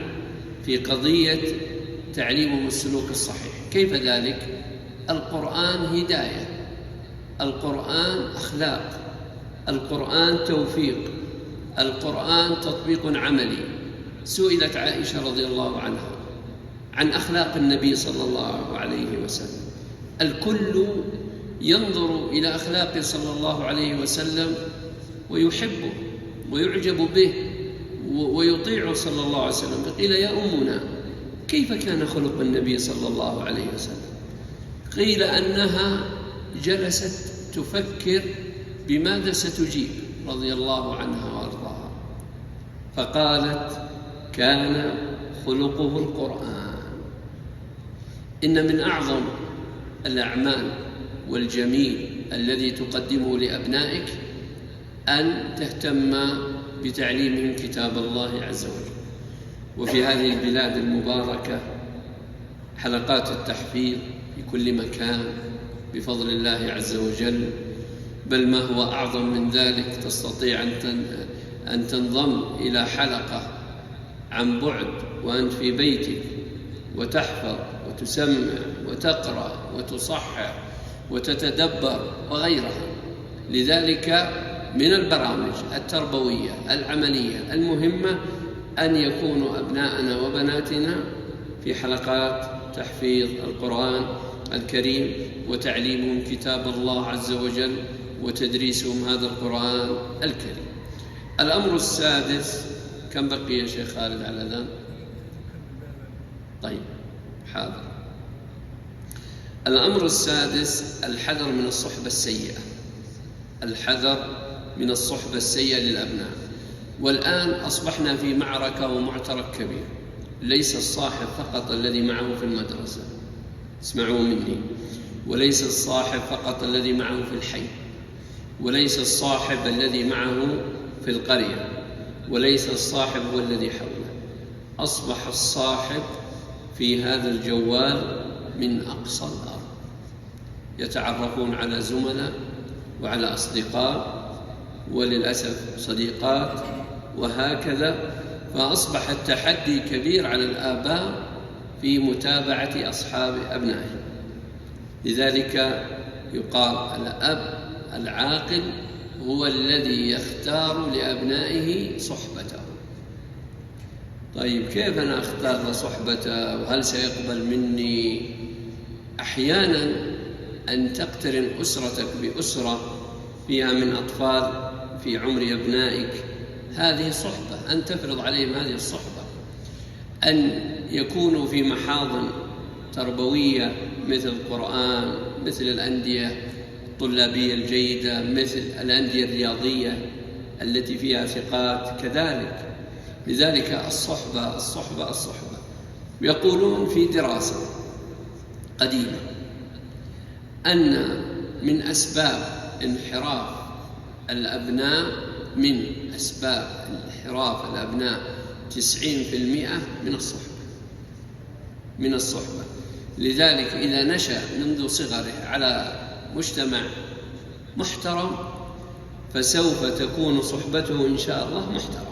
Speaker 2: في قضية تعليمهم السلوك الصحيح. كيف ذلك؟ القرآن هداية، القرآن أخلاق، القرآن توفيق، القرآن تطبيق عملي. سئلت عائشة رضي الله عنها عن أخلاق النبي صلى الله عليه وسلم. الكل ينظر إلى أخلاقه صلى الله عليه وسلم ويحبه ويعجب به ويطيعه صلى الله عليه وسلم. فقيل يا أمنا كيف كان خلق النبي صلى الله عليه وسلم؟ قيل أنها جلست تفكر بماذا ستجيب رضي الله عنها وأرضاها، فقالت كان خلقه القرآن. إن من أعظم الأعمال والجميل الذي تقدمه لأبنائك أن تهتم بتعليمهم كتاب الله عز وجل. وفي هذه البلاد المباركة حلقات التحفيظ في كل مكان بفضل الله عز وجل، بل ما هو أعظم من ذلك تستطيع أن تنضم إلى حلقة عن بعد وأنت في بيتك وتحفظ وتسمع وتقرأ وتصحح وتتدبر وغيرها. لذلك من البرامج التربوية العملية المهمة أن يكونوا أبناءنا وبناتنا في حلقات تحفيظ القرآن الكريم وتعليمهم كتاب الله عز وجل وتدريسهم هذا القرآن الكريم. الأمر السادس، كم بقي يا شيخ خالد على الأذان؟ طيب حاضر. الأمر السادس الحذر من الصحبة السيئة، الحذر من الصحبة السيئة للأبناء. والآن أصبحنا في معركة ومعترك كبير. ليس الصاحب فقط الذي معه في المدرسة، اسمعوا مني، وليس الصاحب فقط الذي معه في الحي، وليس الصاحب الذي معه في القرية، وليس الصاحب هو الذي حوله. أصبح الصاحب في هذا الجوال من أقصى الأرض، يتعرفون على زملاء وعلى أصدقاء وللأسف صديقات وهكذا. فأصبح التحدي كبير على الآباء في متابعة أصحاب أبنائهم. لذلك يقال الأب العاقل هو الذي يختار لأبنائه صحبته. طيب كيف أنا أختار صحبته وهل سيقبل مني؟ أحيانا أن تقترن أسرتك بأسرة فيها من أطفال في عمر أبنائك، هذه صحبة، أن تفرض عليهم هذه الصحبة، أن يكونوا في محاضن تربوية مثل القرآن، مثل الأندية الطلابية الجيدة، مثل الأندية الرياضية التي فيها ثقات كذلك. لذلك الصحبة الصحبة الصحبة. يقولون في دراسة قديمة أن من أسباب انحراف الأبناء، من أسباب انحراف الأبناء 90% من الصحبة. لذلك إذا نشأ منذ صغره على مجتمع محترم فسوف تكون صحبته إن شاء الله محترمة.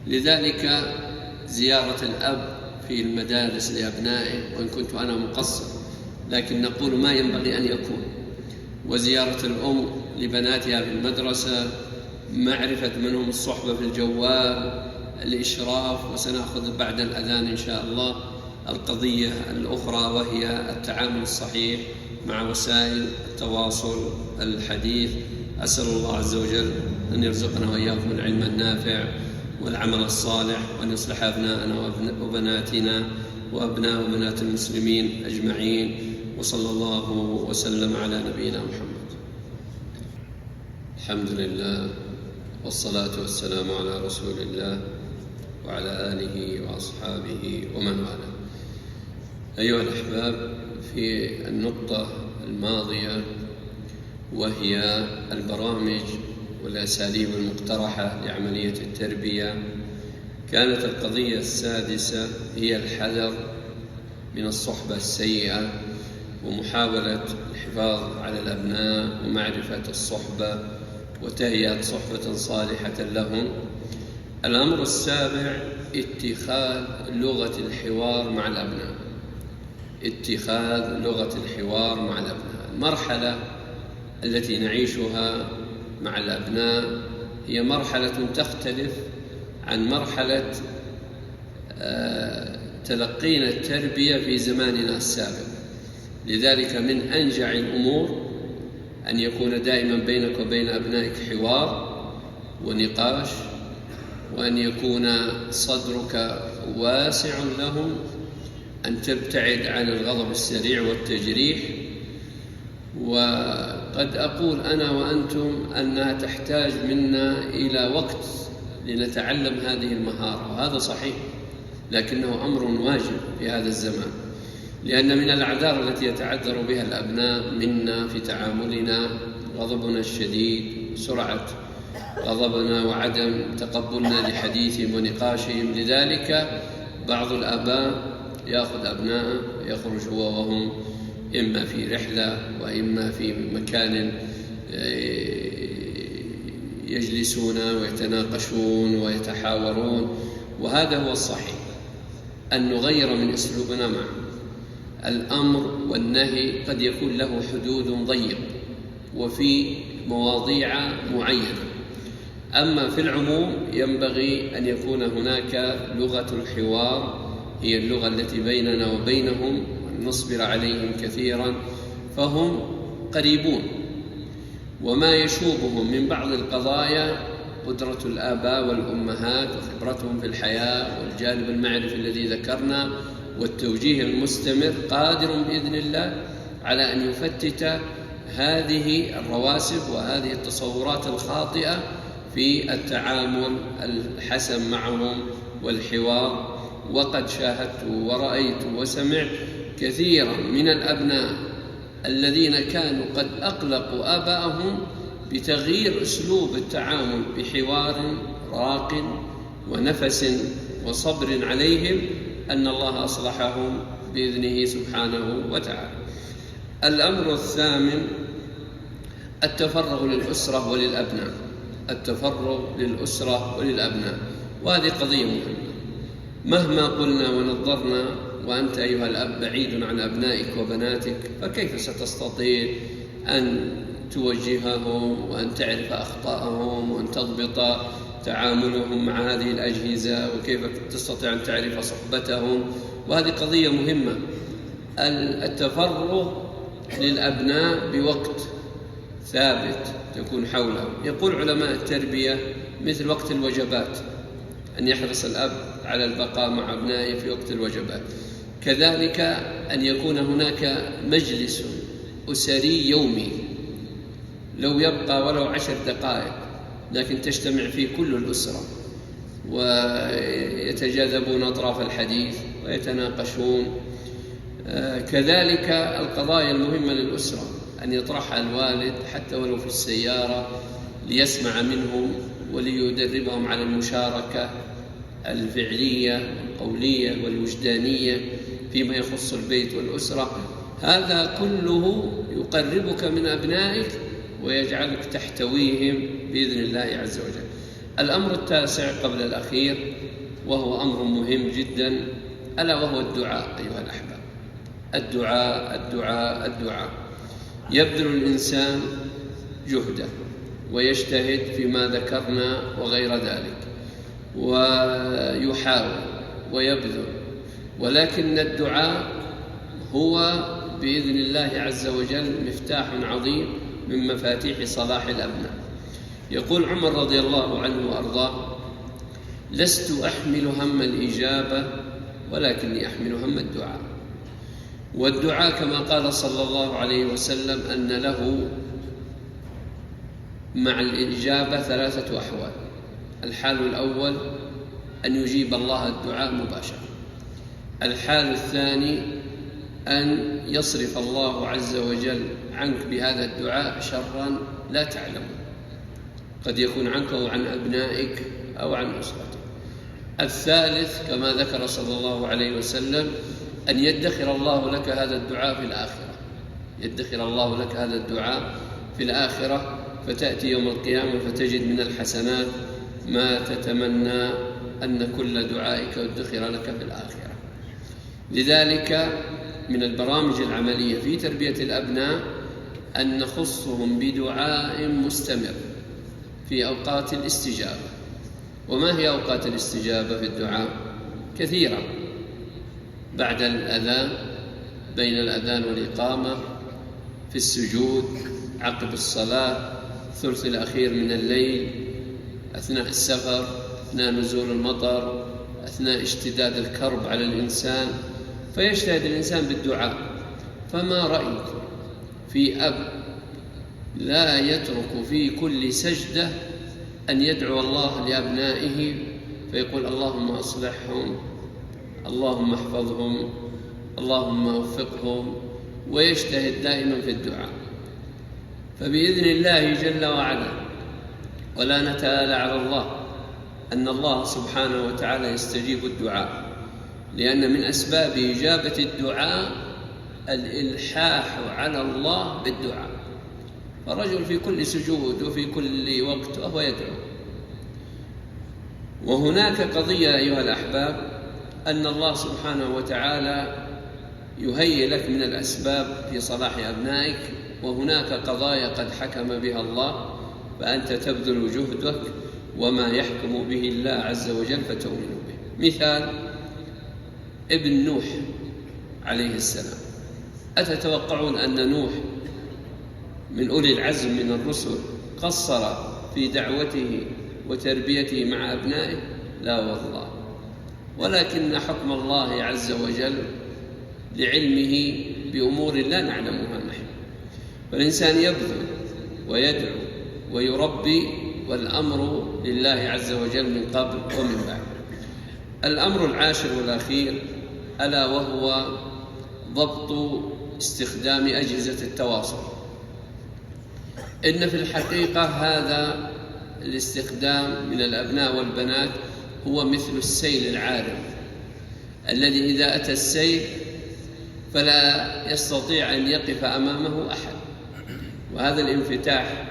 Speaker 2: لذلك زيارة الأب في المدارس لأبنائه، وإن كنت أنا مقصر لكن نقول ما ينبغي أن يكون، وزيارة الأم لبناتها في المدرسة، معرفة منهم الصحبة في الجوال، الإشراف. وسنأخذ بعد الأذان إن شاء الله القضية الأخرى وهي التعامل الصحيح مع وسائل التواصل الحديث. أسأل الله عز وجل أن يرزقنا وإياكم العلم النافع والعمل الصالح، وأن يصلح أبناءنا وبناتنا وأبناء وبنات المسلمين أجمعين. وصلى الله وسلم على نبينا محمد. الحمد لله والصلاة والسلام على رسول الله وعلى آله وأصحابه ومن والاه. أيها الأحباب، في النقطة الماضية وهي البرامج والأساليب المقترحة لعملية التربية. كانت القضية السادسة هي الحذر من الصحبة السيئة ومحاولة الحفاظ على الأبناء ومعرفة الصحبة وتهيئة صحبة صالحة لهم. الأمر السابع اتخاذ لغة الحوار مع الأبناء. اتخاذ لغة الحوار مع الأبناء. المرحلة التي نعيشها مع الأبناء هي مرحلة تختلف عن مرحلة تلقينا التربية في زماننا السابق. لذلك من أنجع الأمور أن يكون دائما بينك وبين أبنائك حوار ونقاش، وأن يكون صدرك واسع لهم، أن تبتعد عن الغضب السريع والتجريح. وقد أقول أنا وأنتم أنها تحتاج منا إلى وقت لنتعلم هذه المهارة، وهذا صحيح، لكنه أمر واجب في هذا الزمان، لأن من الأعذار التي يتعذر بها الأبناء منا في تعاملنا غضبنا الشديد، سرعة غضبنا وعدم تقبلنا لحديثهم ونقاشهم. لذلك بعض الآباء يأخذ أبناءه ويخرج هو وهم إما في رحلة وإما في مكان يجلسون ويتناقشون ويتحاورون، وهذا هو الصحيح، أن نغير من أسلوبنا معهم. الأمر والنهي قد يكون له حدود ضيقة وفي مواضيع معينة، أما في العموم ينبغي أن يكون هناك لغة الحوار، هي اللغة التي بيننا وبينهم، ونصبر عليهم كثيرا فهم قريبون. وما يشوبهم من بعض القضايا قدرة الآباء والأمهات وخبرتهم في الحياة والجانب المعرفي الذي ذكرنا والتوجيه المستمر قادر بإذن الله على أن يفتت هذه الرواسب وهذه التصورات الخاطئة في التعامل الحسن معهم والحوار. وقد شاهدت ورأيت وسمعت كثيرا من الأبناء الذين كانوا قد أقلقوا آباءهم بتغيير أسلوب التعامل بحوار راق ونفس وصبر عليهم، أن الله أصلحهم بإذنه سبحانه وتعالى. الأمر الثامن التفرغ للأسرة وللأبناء. التفرغ للأسرة وللأبناء، وهذه قضية مهمة. مهما قلنا ونظرنا وأنت أيها الأب بعيد عن أبنائك وبناتك، فكيف ستستطيع أن توجههم وأن تعرف أخطاءهم وأن تضبط تعاملهم مع هذه الأجهزة، وكيف تستطيع أن تعرف صحبتهم؟ وهذه قضية مهمة. التفرغ للأبناء بوقت ثابت تكون حوله. يقول علماء التربية مثل وقت الوجبات، أن يحرص الأب على البقاء مع أبنائه في وقت الوجبات. كذلك أن يكون هناك مجلس أسري يومي، لو يبقى ولو 10 دقائق، لكن تجتمع فيه كل الأسرة ويتجاذبون أطراف الحديث ويتناقشون. كذلك القضايا المهمة للأسرة أن يطرحها الوالد حتى ولو في السيارة ليسمع منهم وليدربهم على المشاركة الفعلية والقولية والوجدانية فيما يخص البيت والأسرة. هذا كله يقربك من أبنائك ويجعلك تحتويهم بإذن الله عز وجل. الأمر التاسع قبل الأخير، وهو أمر مهم جدا، ألا وهو الدعاء أيها الأحباب. الدعاء الدعاء الدعاء. يبذل الإنسان جهده ويجتهد فيما ذكرنا وغير ذلك، ويحاول ويبذل، ولكن الدعاء هو بإذن الله عز وجل مفتاح عظيم من مفاتيح صلاح الأبناء. يقول عمر رضي الله عنه وأرضاه: لست أحمل هم الإجابة ولكني أحمل هم الدعاء. والدعاء كما قال صلى الله عليه وسلم أن له مع الإجابة 3 أحوال. الحال الأول أن يجيب الله الدعاء مباشرة. الحال الثاني أن يصرف الله عز وجل عنك بهذا الدعاء شرا لا تعلم، قد يكون عنك أو عن أبنائك أو عن أسرتك. الثالث كما ذكر صلى الله عليه وسلم أن يدخر الله لك هذا الدعاء في الآخرة، يدخر الله لك هذا الدعاء في الآخرة، فتأتي يوم القيامة فتجد من الحسنات ما تتمنى أن كل دعائك يدخر لك في الآخرة. لذلك من البرامج العملية في تربية الأبناء أن نخصهم بدعاء مستمر في أوقات الاستجابة. وما هي أوقات الاستجابة في الدعاء؟ كثيرة: بعد الأذان، بين الأذان والإقامة، في السجود، عقب الصلاة، الثلث الأخير من الليل، أثناء السفر، أثناء نزول المطر، أثناء اشتداد الكرب على الإنسان، فيجتهد الإنسان بالدعاء. فما رأيك في أب لا يترك في كل سجدة أن يدعو الله لأبنائه فيقول اللهم أصلحهم، اللهم احفظهم، اللهم وفقهم، ويجتهد دائما في الدعاء؟ فبإذن الله جل وعلا، ولا نتآلى على الله، أن الله سبحانه وتعالى يستجيب الدعاء، لأن من أسباب إجابة الدعاء الإلحاح على الله بالدعاء. فالرجل في كل سجود وفي كل وقت وهو يدعو. وهناك قضية أيها الأحباب، أن الله سبحانه وتعالى يهيئ لك من الأسباب في صلاح أبنائك، وهناك قضايا قد حكم بها الله فأنت تبذل جهدك وما يحكم به الله عز وجل فتؤمن به. مثال ابن نوح عليه السلام. أتتوقعون أن نوح من أولي العزم من الرسل قصر في دعوته وتربيته مع أبنائه؟ لا والله، ولكن حكم الله عز وجل لعلمه بأمور لا نعلمها نحن. فالإنسان يبذل ويدعو ويربي، والأمر لله عز وجل من قبل ومن بعد. الأمر العاشر والأخير ألا وهو ضبط استخدام أجهزة التواصل. إن في الحقيقة هذا الاستخدام من الأبناء والبنات هو مثل السيل العارم الذي إذا أتى السيل فلا يستطيع أن يقف أمامه أحد. وهذا الانفتاح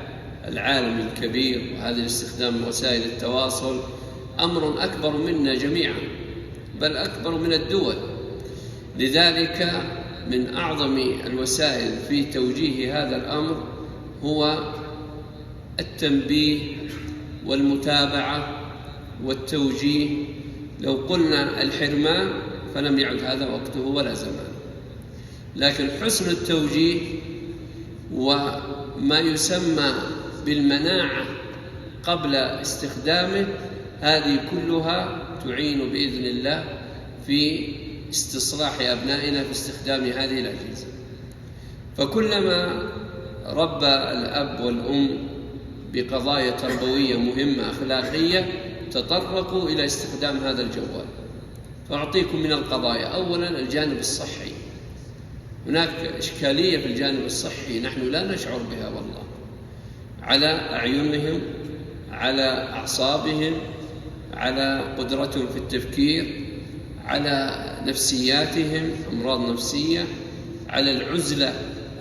Speaker 2: العالمي الكبير وهذا الاستخدام وسائل التواصل أمر أكبر منا جميعا، بل أكبر من الدول. لذلك من أعظم الوسائل في توجيه هذا الأمر هو التنبيه والمتابعة والتوجيه. لو قلنا الحرمان فلم يعد هذا وقته ولا زمان، لكن حسن التوجيه وما يسمى بالمناعة قبل استخدامه، هذه كلها تعين بإذن الله في استصلاح أبنائنا في استخدام هذه الأجهزة. فكلما ربى الأب والأم بقضايا تربوية مهمة أخلاقية تطرقوا إلى استخدام هذا الجوال. فأعطيكم من القضايا. أولا الجانب الصحي، هناك إشكالية في الجانب الصحي نحن لا نشعر بها والله، على أعينهم، على أعصابهم، على قدرتهم في التفكير، على نفسياتهم، أمراض نفسية، على العزلة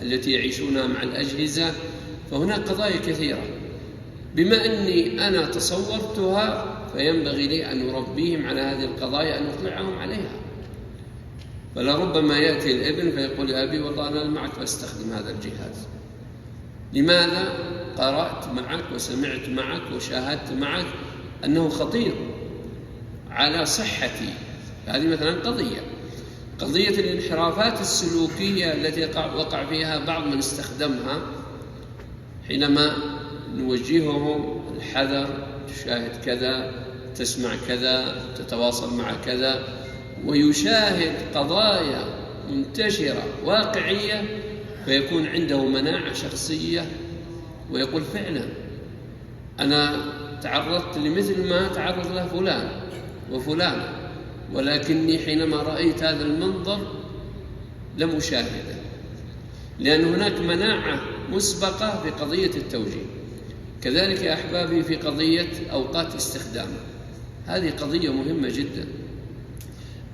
Speaker 2: التي يعيشونها مع الأجهزة. فهناك قضايا كثيرة بما أني أنا تصورتها فينبغي لي أن أربيهم على هذه القضايا، أن أطلعهم عليها. فلربما يأتي الابن فيقول يا أبي والله أنا معك أستخدم هذا الجهاز. لماذا؟ قرأت معك وسمعت معك وشاهدت معك أنه خطير على صحتي. هذه مثلا قضية الانحرافات السلوكية التي وقع فيها بعض من استخدمها، حينما نوجههم الحذر، تشاهد كذا، تسمع كذا، تتواصل مع كذا، ويشاهد قضايا منتشرة واقعية فيكون عنده مناعة شخصية ويقول فعلا أنا تعرضت لمثل ما تعرض له فلان وفلان، ولكني حينما رأيت هذا المنظر لمشاهدة، لأن هناك مناعة مسبقة في قضية التوجيه. كذلك يا أحبابي في قضية أوقات استخدامه، هذه قضية مهمة جدا.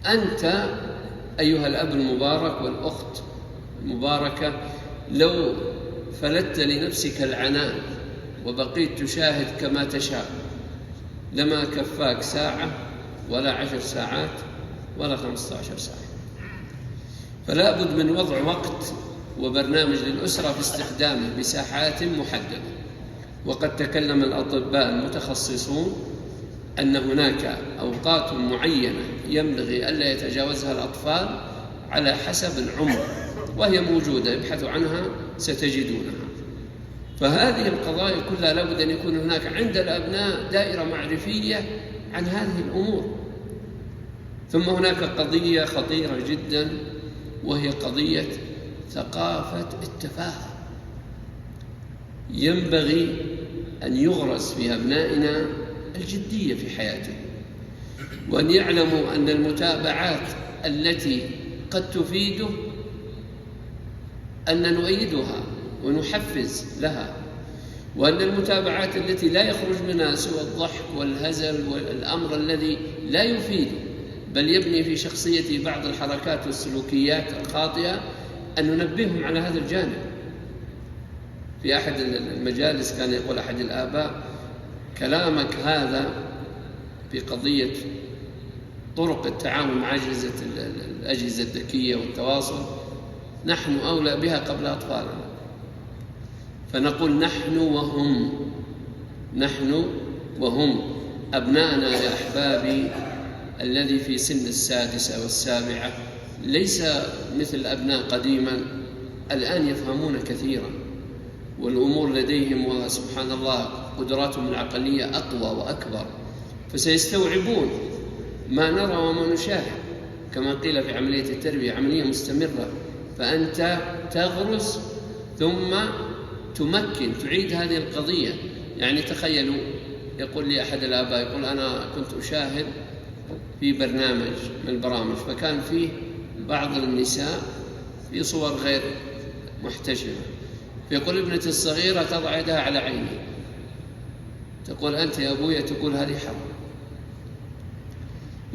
Speaker 2: أنت أيها الأب المبارك والأخت المباركة لو فلت لنفسك العناء وبقيت تشاهد كما تشاء لما كفاك ساعة ولا 10 ساعات ولا 15 ساعة. فلا بد من وضع وقت وبرنامج للأسرة في استخدامه بساحات محددة. وقد تكلم الأطباء المتخصصون أن هناك أوقات معينة ينبغي ألا يتجاوزها الأطفال على حسب العمر، وهي موجودة، ابحثوا عنها ستجدونها. فهذه القضايا كلها لابد أن يكون هناك عند الأبناء دائرة معرفية عن هذه الأمور. ثم هناك قضية خطيرة جدا، وهي قضية ثقافة التفاهم. ينبغي أن يغرس في أبنائنا الجدية في حياتهم، وأن يعلموا أن المتابعات التي قد تفيده أن نؤيدها ونحفز لها، وأن المتابعات التي لا يخرج منها سوى الضحك والهزل والأمر الذي لا يفيد بل يبني في شخصيته بعض الحركات والسلوكيات الخاطئة أن ننبههم على هذا الجانب. في أحد المجالس كان يقول أحد الآباء: كلامك هذا في قضية طرق التعامل مع الأجهزة الذكية والتواصل نحن أولى بها قبل أطفالنا. فنقول نحن وهم أبناءنا يا أحبابي الذي في سن 6 و7 ليس مثل أبناء قديما، الآن يفهمون كثيرا والأمور لديهم وسبحان الله قدراتهم العقلية أقوى وأكبر، فسيستوعبون ما نرى وما نشاهد. كما قيل في عملية التربية عملية مستمرة، فأنت تغرس ثم تمكن تعيد هذه القضية. يعني تخيلوا، يقول لي أحد الآباء، يقول أنا كنت أشاهد في برنامج من البرامج فكان فيه بعض النساء في صور غير محتشمة، فيقول ابنتي الصغيرة تضع يدها على عيني، تقول أنت يا أبويا، تقول هذه حرام.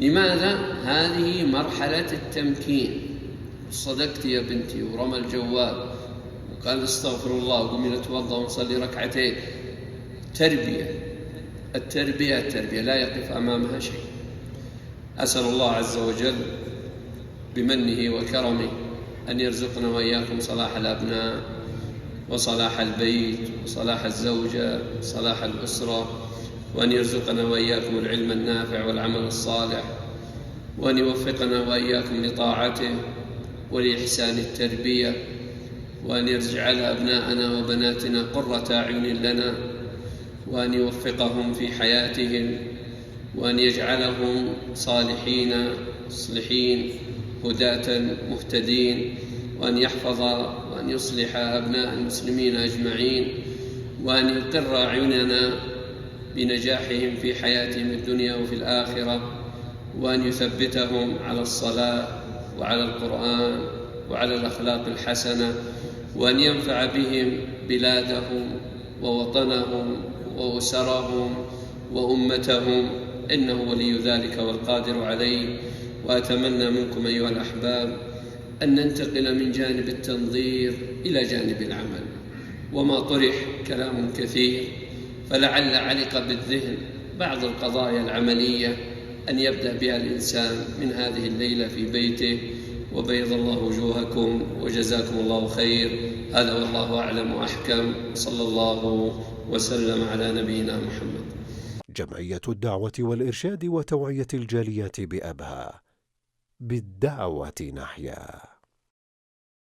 Speaker 2: لماذا؟ هذه مرحلة التمكين. صدقت يا بنتي، ورمى الجوال وقال استغفر الله وقومي نتوضأ ونصلي ركعتين. التربية لا يقف أمامها شيء. أسأل الله عز وجل بمنه وكرمه أن يرزقنا وإياكم صلاح الأبناء وصلاح البيت وصلاح الزوجة وصلاح الأسرة، وأن يرزقنا وإياكم العلم النافع والعمل الصالح، وأن يوفقنا وإياكم لطاعته ولإحسان التربية، وأن يجعل أبناءنا وبناتنا قرة أعين لنا، وأن يوفقهم في حياتهم، وأن يجعلهم صالحين مصلحين هداة مهتدين، وأن يحفظ وأن يصلح أبناء المسلمين أجمعين، وأن يقر أعيننا بنجاحهم في حياتهم الدنيا وفي الآخرة، وأن يثبتهم على الصلاة وعلى القرآن وعلى الأخلاق الحسنة، وأن ينفع بهم بلادهم ووطنهم وأسرهم وأمتهم، إنه ولي ذلك والقادر عليه. وأتمنى منكم أيها الأحباب أن ننتقل من جانب التنظير إلى جانب العمل. وما طرح كلام كثير، فلعل علق بالذهن بعض القضايا العملية أن يبدأ بها الإنسان من هذه الليلة في بيته. وبيض الله وجوهكم وجزاكم الله خير. هذا والله أعلم وأحكم، صلى الله وسلم على نبينا محمد.
Speaker 3: جمعية الدعوة والإرشاد وتوعية الجاليات بأبها، بالدعوة نحيا.